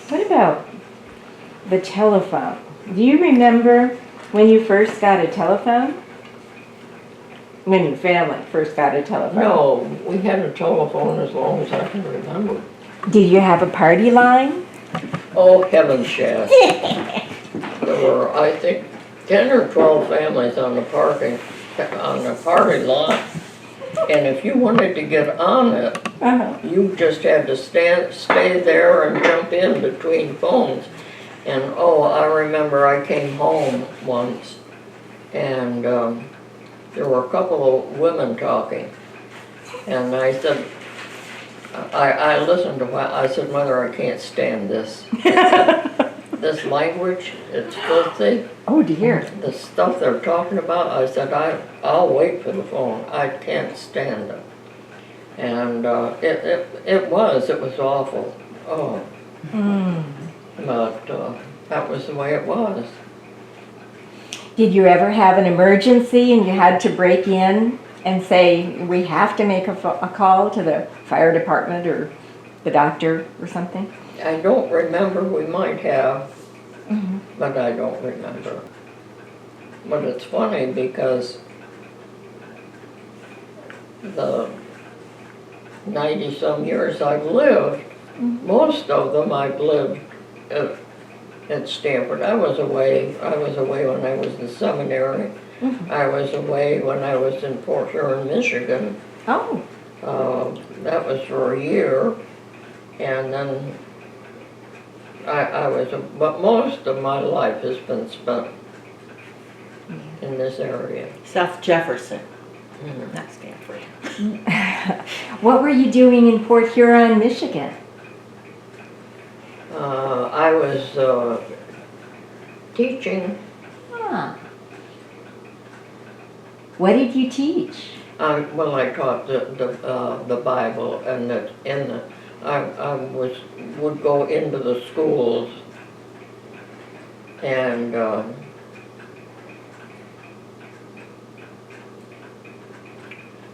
What about the telephone? Do you remember when you first got a telephone? When your family first got a telephone? No, we had a telephone as long as I can remember. Did you have a party line? Oh, heavens, yes. There were, I think, 10 or 12 families on the party lot. And if you wanted to get on it, Uh-huh. you just had to stay there and jump in between phones. And oh, I remember I came home once and there were a couple of women talking. And I said, I listened to what, I said, Mother, I can't stand this. This language, it's filthy. Oh dear. The stuff they're talking about, I said, I'll wait for the phone. I can't stand it. And it was awful. Oh. But that was the way it was. Did you ever have an emergency and you had to break in and say, we have to make a call to the fire department or the doctor or something? I don't remember, we might have, but I don't remember. But it's funny because the 90-some years I've lived, most of them I've lived at Stanford. I was away when I was in seminary. I was away when I was in Fort Huron, Michigan. Oh. That was for a year, and then but most of my life has been spent in this area. South Jefferson. Not Stanford. What were you doing in Fort Huron, Michigan? I was teaching. Ah. What did you teach? Well, I taught the Bible, and I would go into the schools and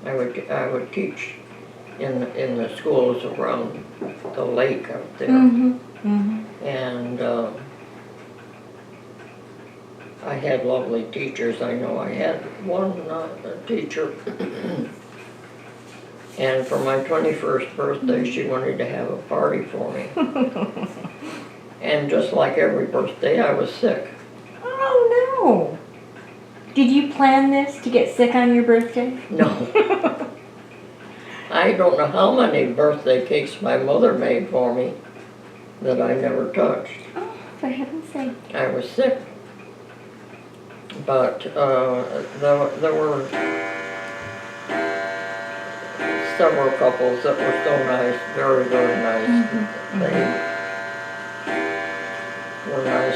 I would teach in the schools around the lake up there. And I had lovely teachers. I know I had one teacher, and for my 21st birthday, she wanted to have a party for me. And just like every birthday, I was sick. Oh no! Did you plan this to get sick on your birthday? No. I don't know how many birthday cakes my mother made for me that I never touched. Oh, for heaven's sake. I was sick. But there were several couples that were so nice, very, very nice. They were nice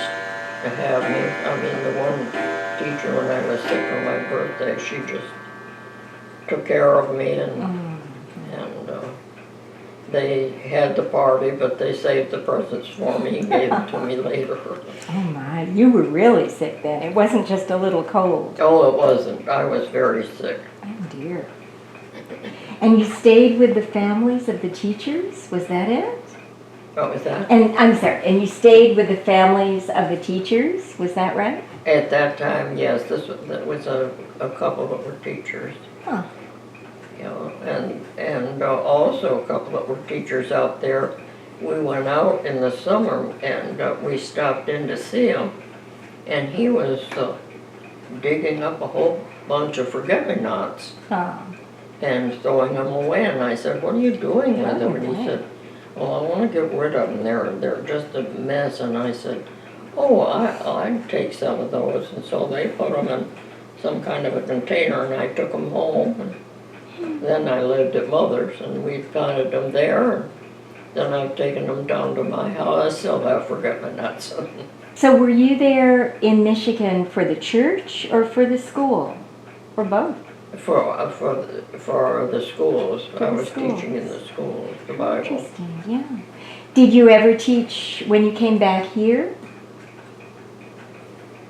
to have me. I mean, the one teacher when I was sick on my birthday, she just took care of me and they had the party, but they saved the presents for me and gave it to me later. Oh my, you were really sick then. It wasn't just a little cold. Oh, it wasn't. I was very sick. Oh dear. And you stayed with the families of the teachers? Was that it? What was that? And I'm sorry, and you stayed with the families of the teachers? Was that right? At that time, yes, that was a couple that were teachers. Huh. You know, and also a couple that were teachers out there. We went out in the summer and we stopped in to see him, and he was digging up a whole bunch of forget-me-nots Oh. and throwing them away. And I said, "What are you doing with them?" And he said, "Well, I want to get rid of them. They're just a mess." And I said, "Oh, I'd take some of those." And so they put them in some kind of a container, and I took them home. And then I lived at Mother's, and we planted them there. And then I've taken them down to my house. I still have forget-me-nots. So were you there in Michigan for the church or for the school? Or both? For the schools. For I the was schools. teaching in the schools, the Bible. Interesting, yeah. Did you ever teach when you came back here?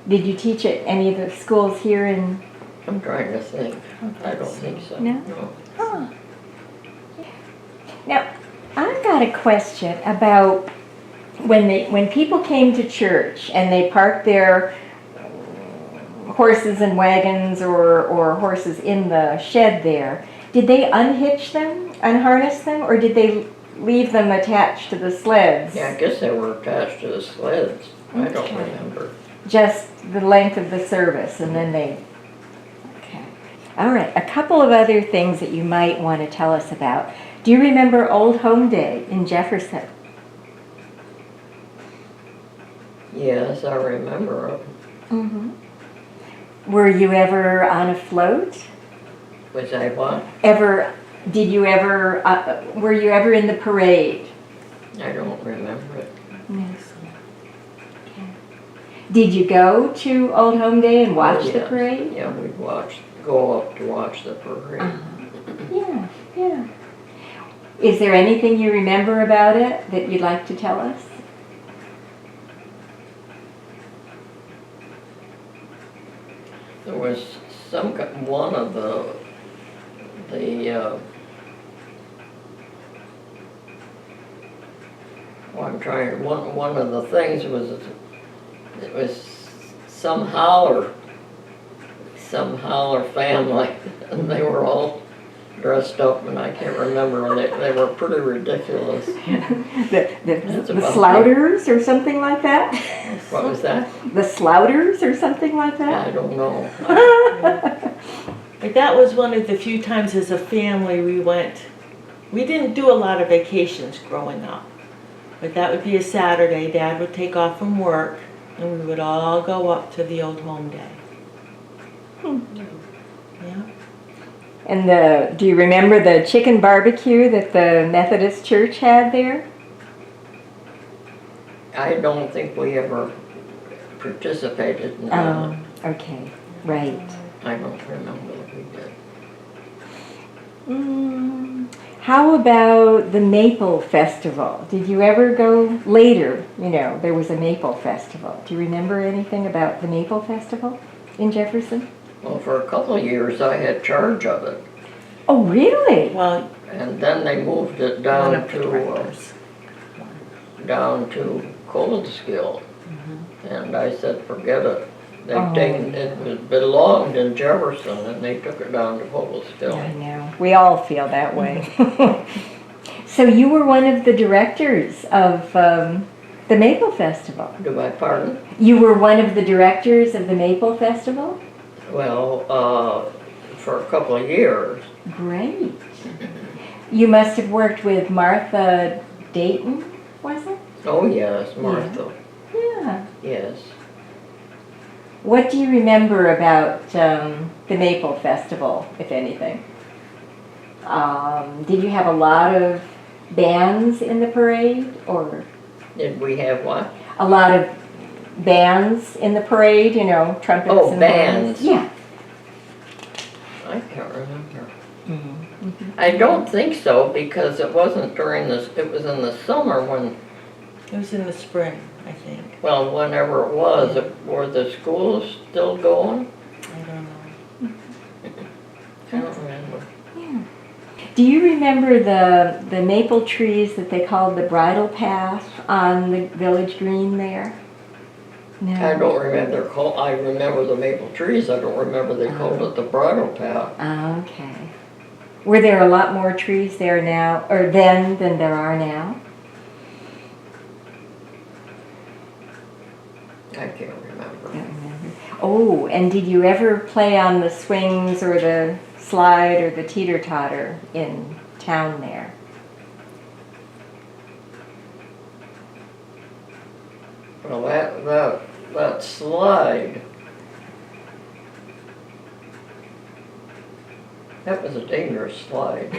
Did you teach at any of the schools here in... I'm trying to think. I don't think so. No? Huh. Now, I've got a question about when people came to church and they parked their horses and wagons or horses in the shed there, did they unhitch them, unharness them, or did they leave them attached to the sleds? Yeah, I guess they were attached to the sleds. I don't Okay. remember. Just the length of the service, and then they... Okay. All right, a couple of other things that you might want to tell us about. Do you remember Old Home Day in Jefferson? Yes, I remember it. Mm-hmm. Were you ever on a float? Was I what? Were you ever in the parade? I don't remember it. No. Okay. Did you go to Old Home Day and watch Oh, the yes. parade? Yeah, we'd go up to watch the parade. Yeah, yeah. Is there anything you remember about it that you'd like to tell us? There was one of the one of the things was, it was some Howler family, and they were all dressed up, and I can't remember, and they were pretty ridiculous. The That's about Slouters or something like that? What was that? The Slouters or something like I that? don't know. Like that was one of the few times as a family we went. We didn't do a lot of vacations growing up, but that would be a Saturday. Dad would take off from work, and we would all go up to the Old Home Day. Yeah. And do you remember the chicken barbecue that the Methodist Church had there? I don't think we ever participated in that. Oh, okay, right. I don't remember if we did. How about the Maple Festival? Did you ever go later? You know, there was a Maple Festival. Do you remember anything about the Maple Festival in Jefferson? Well, for a couple of years I had charge of it, Oh, really? Well, and then they moved it one down of the directors. to Coldskill, and I said, forget it. They've Oh. taken it belonged in Jefferson, and they took it down to I Coldskill. know. We all feel that way. So you were one of the directors of the Maple Festival. Do I pardon? You were one of the directors of the Maple Festival? Well, for a couple of years. Great. You must have worked with Martha Dayton, was it? Oh yes, Martha. Yeah. Yes. What do you remember about the Maple Festival, if anything? Did you have a lot of bands in the parade, or Did we have what? a lot of bands in the parade, you know, trumpets Oh, and bands. horns? Yeah. I can't remember. Mhm. I don't think so, because it wasn't during this, it was in the summer when, It was in the spring, I think. well, whenever it was, were the schools still going? I don't know. I don't remember. Yeah. Do you remember the maple trees that they called the bridle path on the village green there? No. I don't remember, I remember the maple trees, I don't remember they called it the bridle path. Okay. Were there a lot more trees there now, or then, than there are now? I can't remember. Don't remember. Oh, and did you ever play on the swings or the slide or the teeter-totter in town there? Well, that slide, that was a dangerous slide.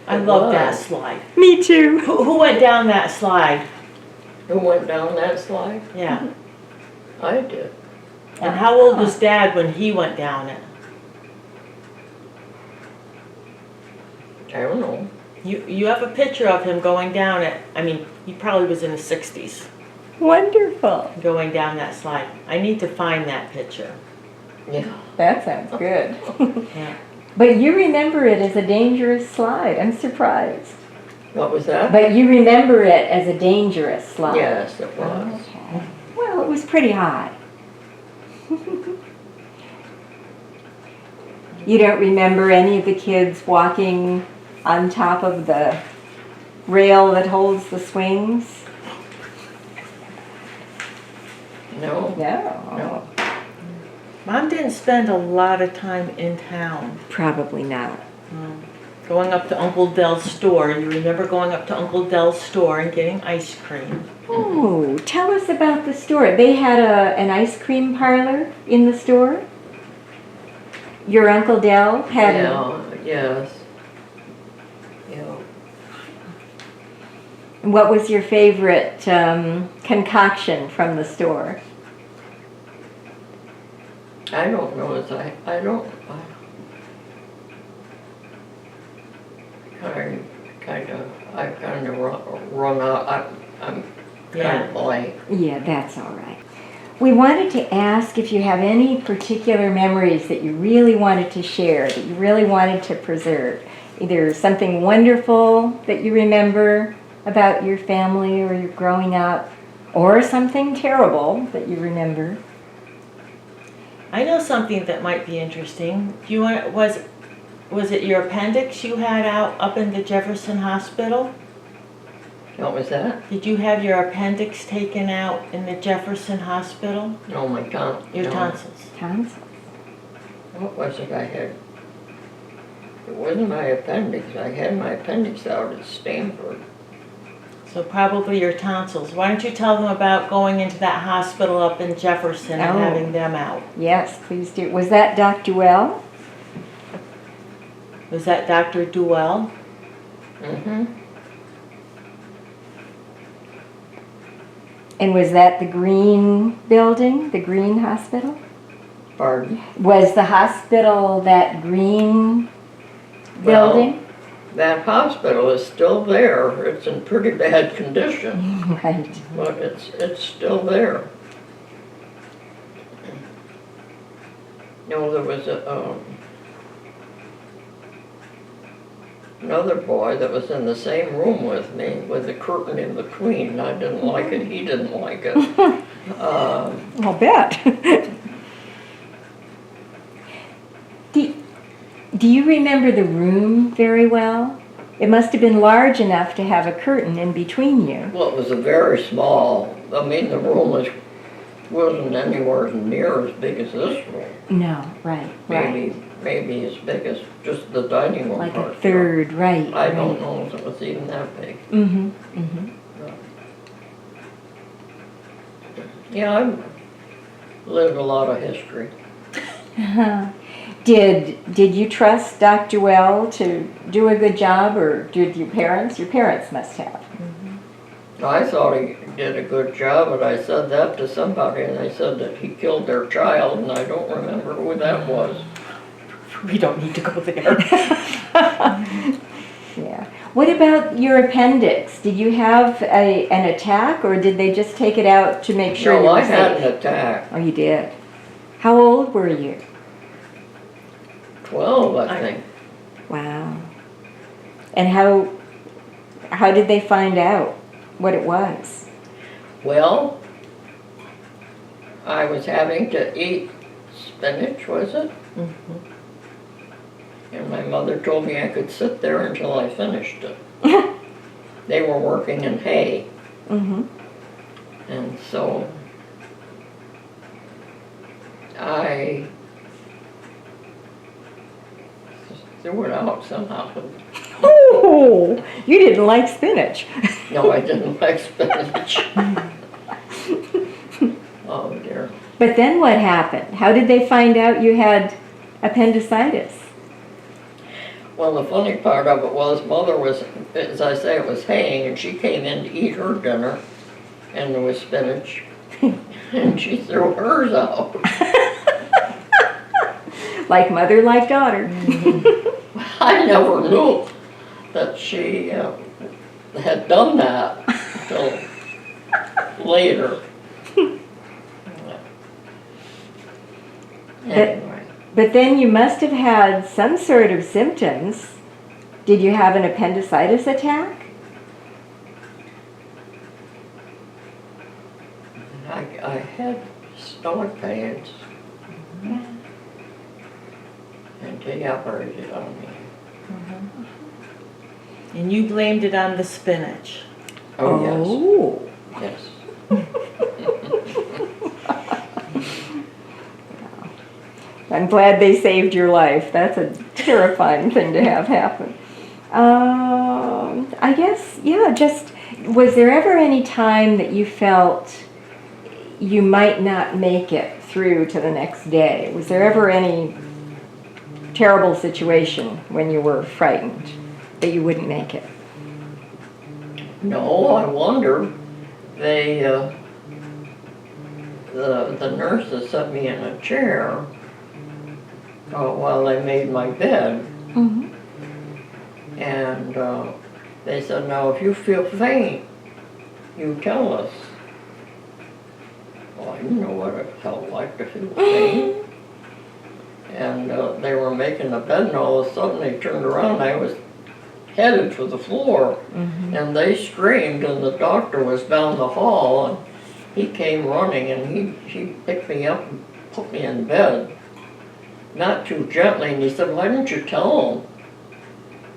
I It love that was. slide. Me too. Who went down that slide? Who went down that slide? Yeah. I did. And how old was Dad when he went down it? I don't know. You have a picture of him going down it. I mean, he probably was in his 60s Wonderful. going down that slide. I need to find that picture. Yeah. That sounds good. Yeah. But you remember it as a dangerous slide. I'm surprised. What was that? But you remember it as a dangerous slide. Yes, it was. Okay. Well, it was pretty high. You don't remember any of the kids walking on top of the rail that holds the swings? No. No. Mom didn't spend a lot of time in town. Probably not. Going up to Uncle Dell's store. You remember going up to Uncle Dell's store and getting ice cream? Oh, tell us about the store. They had an ice cream parlor in the store? Your Uncle Dell had Yeah, yes. Yeah. What was your favorite concoction from the store? I don't know as I I've kind of run out, I'm kind of blank. Yeah, that's all right. We wanted to ask if you have any particular memories that you really wanted to share, that you really wanted to preserve. Either something wonderful that you remember about your family or your growing up, or something terrible that you remember. I know something that might be interesting. Do you want, was it your appendix you had out up in the Jefferson Hospital? What was that? Did you have your appendix taken out in the Jefferson Hospital? No, my Your tonsils. Tonsils. What was it I had? It wasn't my appendix. I had my appendix out at Stanford. So probably your tonsils. Why don't you tell them about going into that hospital up in Jefferson and Oh. having them out? Yes, please do. Was that Dr. Well? Was that Dr. Duell? Mm-hmm. And was that the Green building, the Green Hospital? Pardon? Was the hospital that Green Well, building? That hospital is still there. It's in pretty bad condition, Right. but it's still there. No, there was another boy that was in the same room with me with a curtain in between. I didn't like it. He didn't like it. I'll bet. Do you remember the room very well? It must have been large enough to have a curtain in between you. Well, it was a very small. I mean, the room wasn't anywhere near as big as this room. No, right, right. Maybe as big as just the dining room Like part. a third, right. I don't know if it was even that big. Mm-hmm, mm-hmm. Yeah, I've lived a lot of history. Did you trust Dr. Well to do a good job, or did your parents? Your parents must have. I thought he did a good job, but I said that to somebody, and they said that he killed their child, and I don't remember who that was. We don't need to go there. Yeah. What about your appendix? Did you have an attack, or did they just take it out to make sure you No, were I had safe? an attack. Oh, you did. How old were you? 12, I think. Wow. And how did they find out what it was? Well, I was having to eat spinach, was it? And my mother told me I could sit there until I finished it. They were working in hay, Mm-hmm. and so I threw it out somehow. Oh, you didn't like spinach. No, I didn't like spinach. Oh dear. But then what happened? How did they find out you had appendicitis? Well, the funny part of it was Mother was, as I say, it was haying, and she came in to eat her dinner, and there was spinach, and she threw hers out. Like mother, like daughter. I never knew that she had done that until later. Anyway. But then you must have had some sort of symptoms. Did you have an appendicitis attack? I had stomach pains, and they operated on me. And you blamed it on the spinach. Oh, yes. I'm glad they saved your life. That's a terrifying thing to have happen. I guess, yeah, just, was there ever any time that you felt you might not make it through to the next day? Was there ever any terrible situation when you were frightened that you wouldn't make it? No, I wonder. They, the nurses set me in a chair while they made my bed. Mm-hmm. And they said, now if you feel faint, you tell us. Well, I didn't know what it felt like to feel faint. And they were making the bed, and all of a sudden they turned around, I was headed for the floor. Mm-hmm. And they screamed, and the doctor was down the hall, and he came running, and he picked me up and put me in bed. Not too gently, and he said, why didn't you tell them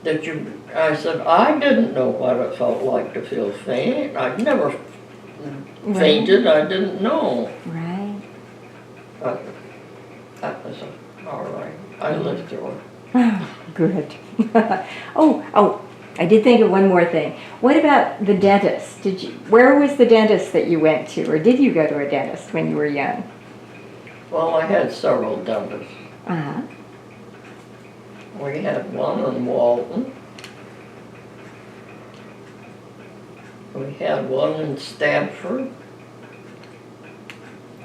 that you, I said, I didn't know what it felt like to feel faint. I'd never fainted, I didn't know. Right. But that was all right. I lived through it. Good. Oh, I did think of one more thing. What about the dentist? Where was the dentist that you went to, or did you go to a dentist when you were young? Well, I had several dentists. Uh-huh. We had one in Walton. We had one in Stamford.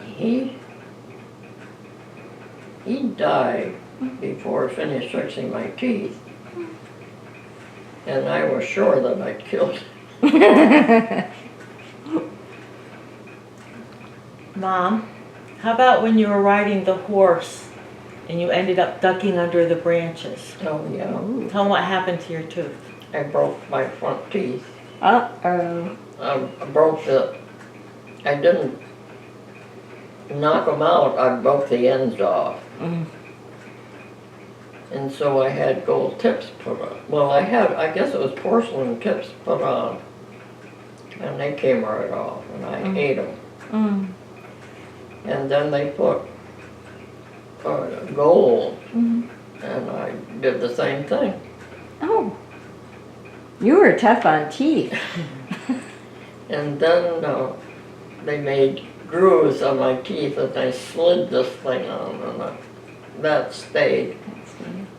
He died before I finished fixing my teeth. And I was sure that I'd killed him. Mom, how about when you were riding the horse and you ended up ducking under the branches? Oh, yeah. Tell them what happened to your tooth. I broke my front teeth. Uh-oh. I broke I didn't knock them out, I broke the ends off. Mm. And so I had gold tips put on. Well, I guess it was porcelain tips put on. And they came right off, and I ate them. Mm. And then they put gold, Mm. and I did the same thing. Oh. You were tough on teeth. And then they made grooves on my teeth, and I slid this thing on, and that stayed.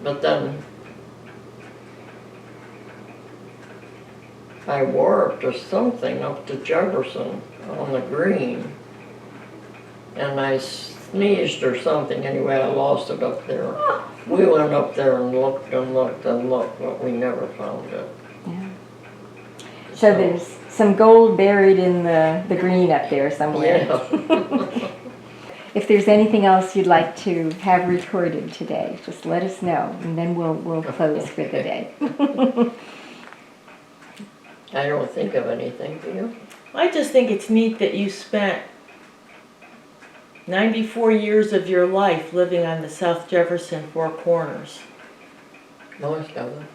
But then I warped or something up to Jefferson on the green. And I sneezed or something, anyway, I lost it up there. We went up there and looked and looked and looked, but we never found it. Yeah. So there's some gold buried in the green up there somewhere. Yeah. If there's anything else you'd like to have recorded today, just let us know, and then we'll close for the day. I don't think of anything, do you? I just think it's neat that you spent 94 years of your life living on the South Jefferson Four Corners. Most of it.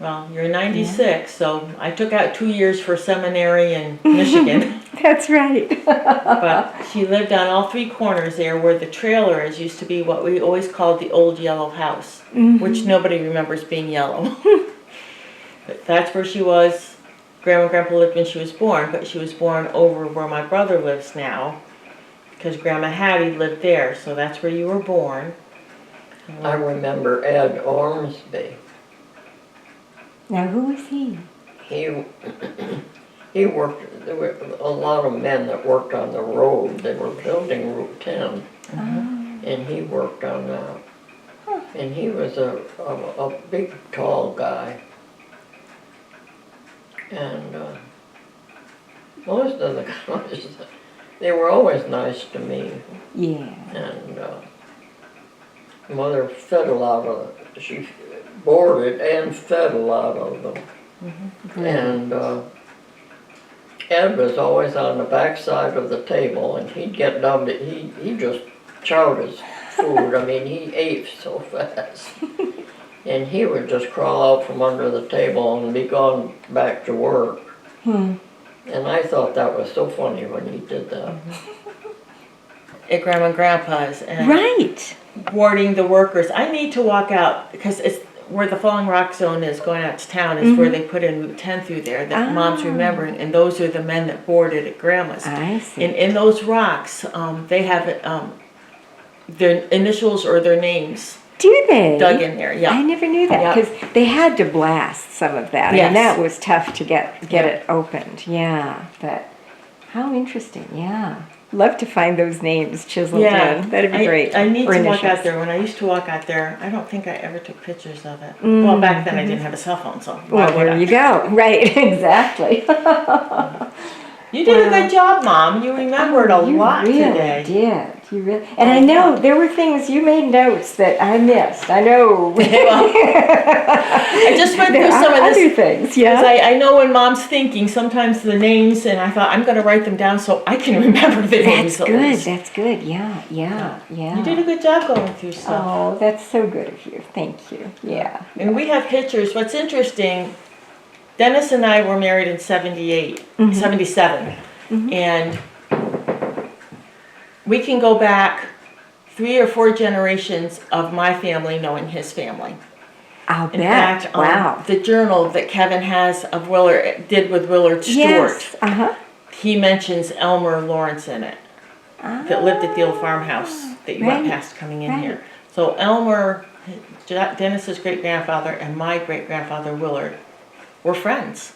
Well, you're 96, so I took out 2 years for seminary in Michigan. That's right. But she lived on all three corners there where the trailer is used to be what we always called the old yellow house, which nobody remembers being yellow. But that's where she was. Grandma and Grandpa lived when she was born, but she was born over where my brother lives now, because Grandma Hattie lived there, so that's where you were born. I remember Ed Ormsby. Now, who was he? He worked, there were a lot of men that worked on the road. They were building Route 10, and he worked on that. And he was a big, tall guy. And most of the guys, they were always nice to me. Yeah. And Mother fed a lot of, she boarded and fed a lot of them. And Ed was always on the back side of the table, and he'd get down to, he just chowed his food. I mean, he ate so fast. And he would just crawl out from under the table and be gone back to work. And I thought that was so funny when he did that. At Grandma and Grandpa's and Right. boarding the workers. I need to walk out because it's where the Falling Rock Zone is going out to town is where they put in Route 10 through there that Mom's remembering, and those are the men that boarded at Grandma's. I see. And in those rocks, they have their initials or their names Do they? dug in there. I Yeah. never knew that Yeah. because they had to blast some of that, Yes. and that was tough to get it opened. Yeah, but how interesting. Yeah, love to find those names chiseled in. That'd be great. I need Or to walk initials. out there. When I used to walk out there, I don't think I ever took pictures of it. Well, back then I didn't have a cell phone, so why Well, would there I? you go. Right, exactly. You did a good job, Mom. You remembered a lot You really today. did. You really, and I know there were things you made notes that I missed. I know. I just went There through some are of other this. things. Because Yeah. I know when Mom's thinking, sometimes the names, and I thought, I'm going to write them down so I can remember the names. That's at good. least. That's good. Yeah. Yeah. Yeah. You did a good job going through stuff. Oh, that's so good of you. Thank you. Yeah. And we have pictures. What's interesting, Dennis and I were married in 78, 77. And we can go back 3 or 4 generations of my family knowing his family. I'll In bet. fact, Wow. the journal that Kevin has of Willard, did with Willard Stewart, Yes. he mentions Elmer Lawrence in it, that lived at the old farmhouse that you went Right. past coming in Right. here. So Elmer, Dennis's great-grandfather, and my great-grandfather Willard were friends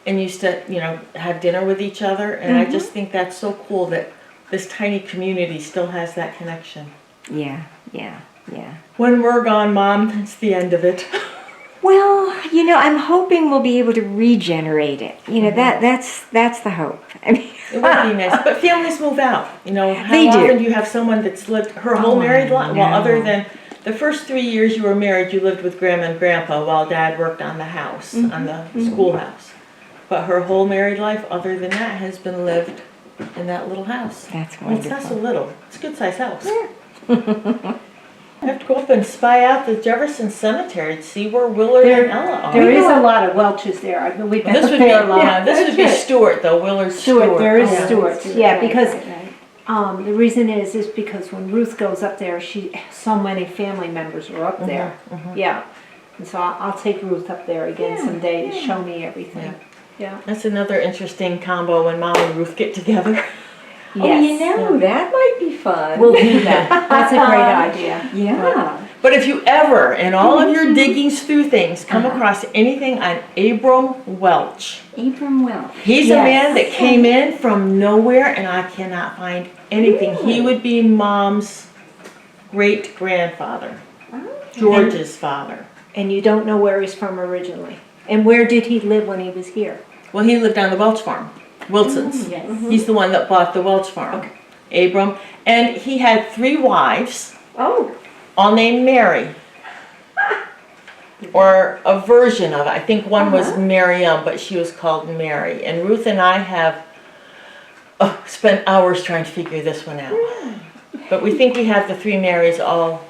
and used to, have dinner with each other. And I just think that's so cool that this tiny community still has that connection. Yeah. Yeah. Yeah. When we're gone, Mom, it's the end of it. Well, I'm hoping we'll be able to regenerate it. That's the hope. I mean, It would be nice, but families move out. How They do. often do you have someone that's lived her whole Oh, married life? Well, I other know. than the first 3 years you were married, you lived with Grandma and Grandpa while Dad worked on the house, on the schoolhouse. But her whole married life, other than that, has been lived in that little house. That's Well, it's not so wonderful. little. It's a good-sized house. I have to go up and spy out the Jefferson Cemetery to see where Willard and Ella are. There is a lot of Welches there. I mean, we've been This up would be there a lot. this would be Stewart though. Willard Stewart, there is Yeah. Stewart, yeah, Right, because right. the reason is because when Ruth goes up there, so many family members are up there. Yeah, and so I'll take Ruth up there again someday to show me everything. Yeah. That's another interesting combo when Mom and Ruth get together. Oh, you Yes. know, that might be fun. We'll do that. That's a great idea. Yeah. But if you ever, in all of your diggings through things, come across anything on Abram Welch, Abram Welch. he's a Yes. man that came in from nowhere, and I cannot find anything. He would be Mom's great-grandfather, George's father. And you don't know where he's from originally. And where did he live when he was here? Well, he lived on the Welch farm, Wilson's. Yes. He's the one that bought the Welch farm, Abram. And he had 3 wives, Oh, all named Mary. Or a version of it. I think one was Miriam, but she was called Mary. And Ruth and I have spent hours trying to figure this one out. But we think we have the 3 Marys all,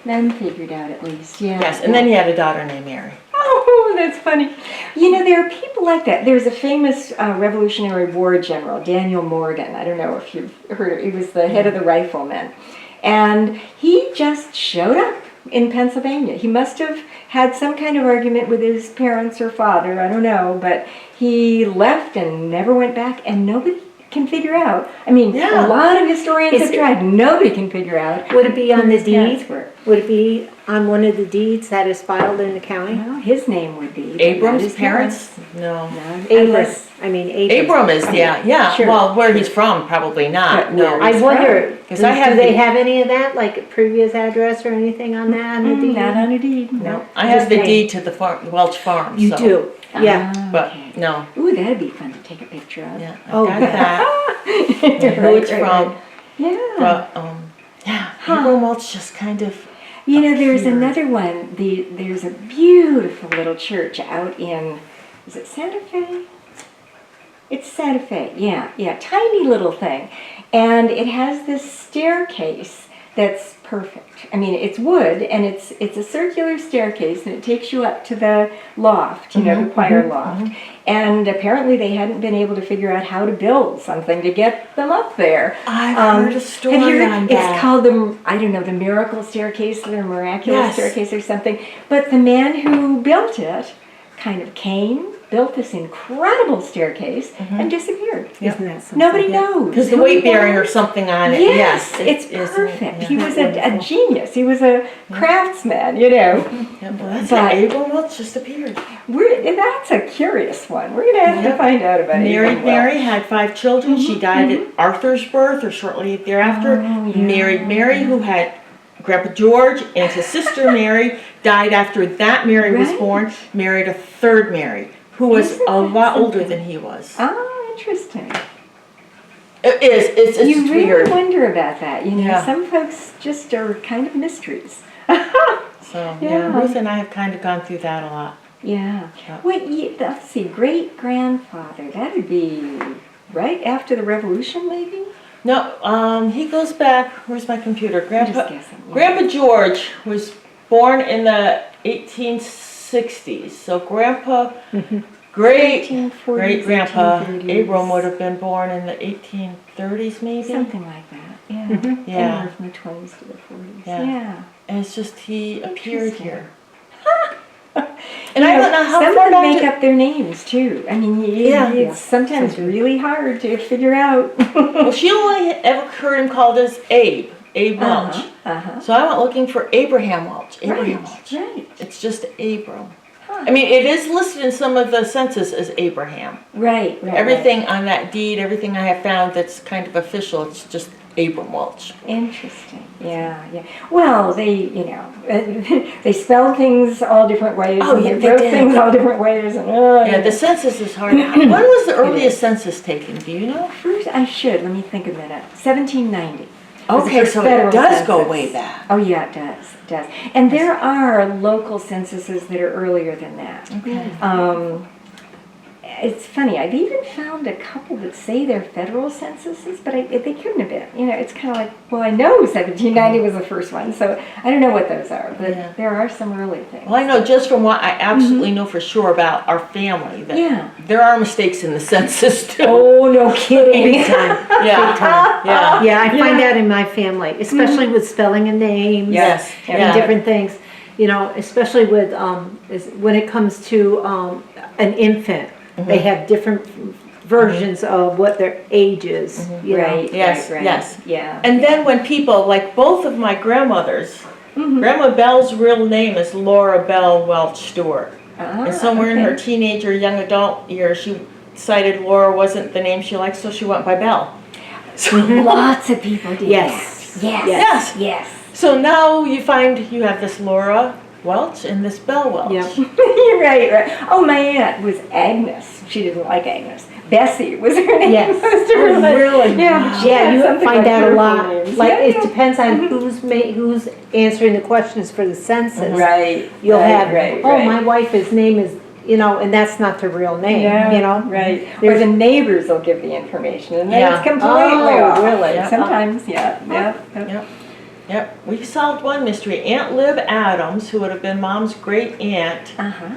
then figured out at least. Yeah. yes. And then he had a daughter named Mary. Oh, that's funny. You know, there are people like that. There's a famous Revolutionary War general, Daniel Morgan. I don't know if you've heard of it. He was the head of the riflemen. And he just showed up in Pennsylvania. He must have had some kind of argument with his parents or father, I don't know, but he left and never went back, and nobody can figure out. I mean, Yeah. a lot of historians have tried. Nobody can figure out. Would it be on the who his parents deed? were. Would it be on one of the deeds that is filed in the county? Well, his name would be. but not Abram's his parents? No. No, Abram. unless- I mean, Abram. Abram is, yeah. Sure. Well, where he's from, probably not. But No. where I he's wonder, 'Cause do I have they the- have any of that, like a previous address or anything on that on the deed? Not on a deed. No. I have Just the name. deed to the farm, Welch farm. You so- do, yeah. But no. Ooh, that'd be fun to take a picture of. Yeah, I Oh, got yeah. that. Right, Who it's right, from. right. Yeah. But yeah, Abram Welch just kind of. You know, there's appeared. another one. There's a beautiful little church out in, is it Santa Fe? It's Santa Fe, yeah, tiny little thing. And it has this staircase that's perfect. I mean, it's wood, and it's a circular staircase, and it takes you up to the loft, you know, the choir loft. And apparently they hadn't been able to figure out how to build something to get them up there. I've heard a story Have you heard? on that. It's called the Miracle Staircase, or the Miraculous Yes. Staircase or something. But the man who built it kind of came, built this incredible staircase, and disappeared. Isn't that something? Nobody knows. Because the Nobody weight bearing or knows. something on it. Yes, it it's is, perfect. yeah. He was a genius. He was a craftsman, you know. Yeah, well, that's But- it. Abram Welch just appeared. That's a curious one. We're going to have to Yep. find out about it. Married Mary, had 5 children. She died at Arthur's birth or shortly thereafter. Oh, yeah. Married Mary, who had Grandpa George, and his sister Mary died after that Mary was Right. born. Married a 3rd Mary, who was Isn't a that lot older something? than he was. Oh, interesting. It is. It's You really weird. wonder about that. You know, Yeah. some folks just are kind of mysteries. So Yeah. yeah, Ruth and I have kind of gone through that a lot. Yeah. Yeah. Wait, let's see, great-grandfather, that'd be right after the Revolution, maybe? No, he goes back. Where's my computer? I'm Grandpa. just guessing. Yeah. Grandpa George was born in the 1860s. So Grandpa, great 1840s, great Grandpa 1830s. Abram would have been born in the 1830s, maybe. Something like that, yeah. Yeah. Anywhere from the 20s to the 40s, Yeah. yeah. And it's just he appeared Interesting. here. And I don't know how Some far of them back make to- up their names, too. I mean, Yeah. it's sometimes really hard to figure out. Well, she only ever heard him called as Abe Welch. Uh-huh. So I went looking for Abraham Welch. Abraham Welch. Right. It's just Abram. I mean, it is listed in some of the census as Abraham. Right. Everything on that deed, everything I have found that's kind of official, it's just Abram Welch. Interesting. Yeah. Well, they they spell things all different ways. Oh, and yeah, they they wrote did. things all different ways. And Yeah, the census is hard. When was the earliest census taken? Do you know? first, I should let me think a minute. 1790. was the Okay, first so federal it does go census. way back. Oh yeah, it does. It does. And there are local censuses that are earlier than that. Okay. It's funny. I've even found a couple that say they're federal censuses, but they couldn't have been. You know, it's kind of like, well, I know 1790 was the first one, so I don't know what those are, but Yeah. there are some early things. Well, I know just from what I absolutely know for sure about our family that Yeah. there are mistakes in the census too. Oh, no kidding. Big time. Yeah. Yeah. Yeah, I find that in my family, especially with spelling of names. Yes. And Yeah. different things, you know, especially with, when it comes to, an infant. They have different versions of what their age is, you know. Right, Yes, right, right. yes. Yeah. And then when people, like both of my grandmothers, Grandma Bell's real name is Laura Bell Welch Stewart. Ah, And somewhere in her okay. teenager, young adult years, she decided Laura wasn't the name she liked, so she went by Bell. Lots of people do Yes. that. Yes. Yes. Yes. So now you find you have this Laura Welch and this Bell Welch. Yep. You're right, right. Oh, my aunt was Agnes. She didn't like Agnes. Bessie was her name. Yes. Most of her Oh, life. really? Yeah, but she Yeah, had you something find like that a beautiful lot. names. Like, Yeah, it yeah. depends on who's answering the questions for the census. Right. You'll right, have, right, oh, right. my wife, his name is, you know, and that's not the real name, Yeah, you know? right. Or the neighbors will give the information, and then Yeah. it's completely Oh, off. really? Yeah. Sometimes, yeah, yeah. Yep. Yep. We solved one mystery. Aunt Lib Adams, who would have been Mom's great aunt, Uh-huh.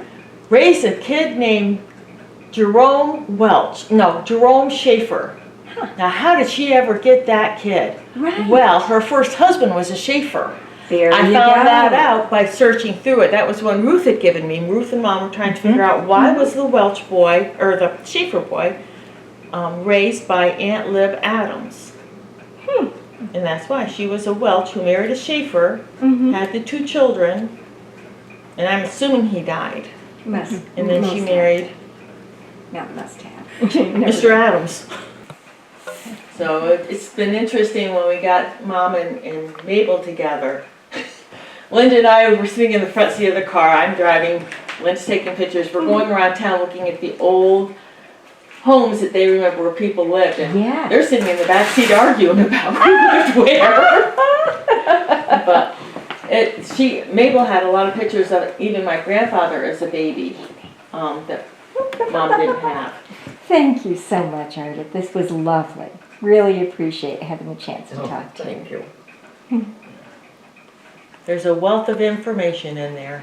raised a kid named Jerome Schaefer. Now, how did she ever get that kid? Right. Well, her first husband was a Schaefer. There I you found go. that out by searching through it. That was one Ruth had given me. Ruth and Mom were trying to figure out why was the Welch boy, or the Schaefer boy, raised by Aunt Lib Adams. And that's why. She was a Welch who married a Schaefer, had the 2 children, and I'm assuming he died. Must. And then she must married have. Not must have. Mr. Adams. So it's been interesting when we got Mom and Mabel together. Linda and I were sitting in the front seat of the car. I'm driving. Linda's taking pictures. We're going around town looking at the old homes that they remember where people lived. And Yeah. they're sitting in the back seat arguing about who lived where. But Mabel had a lot of pictures of even my grandfather as a baby that Mom didn't have. Thank you so much, Ardith. This was lovely. Really appreciate having the chance to talk to you. Thank you. There's a wealth of information in there.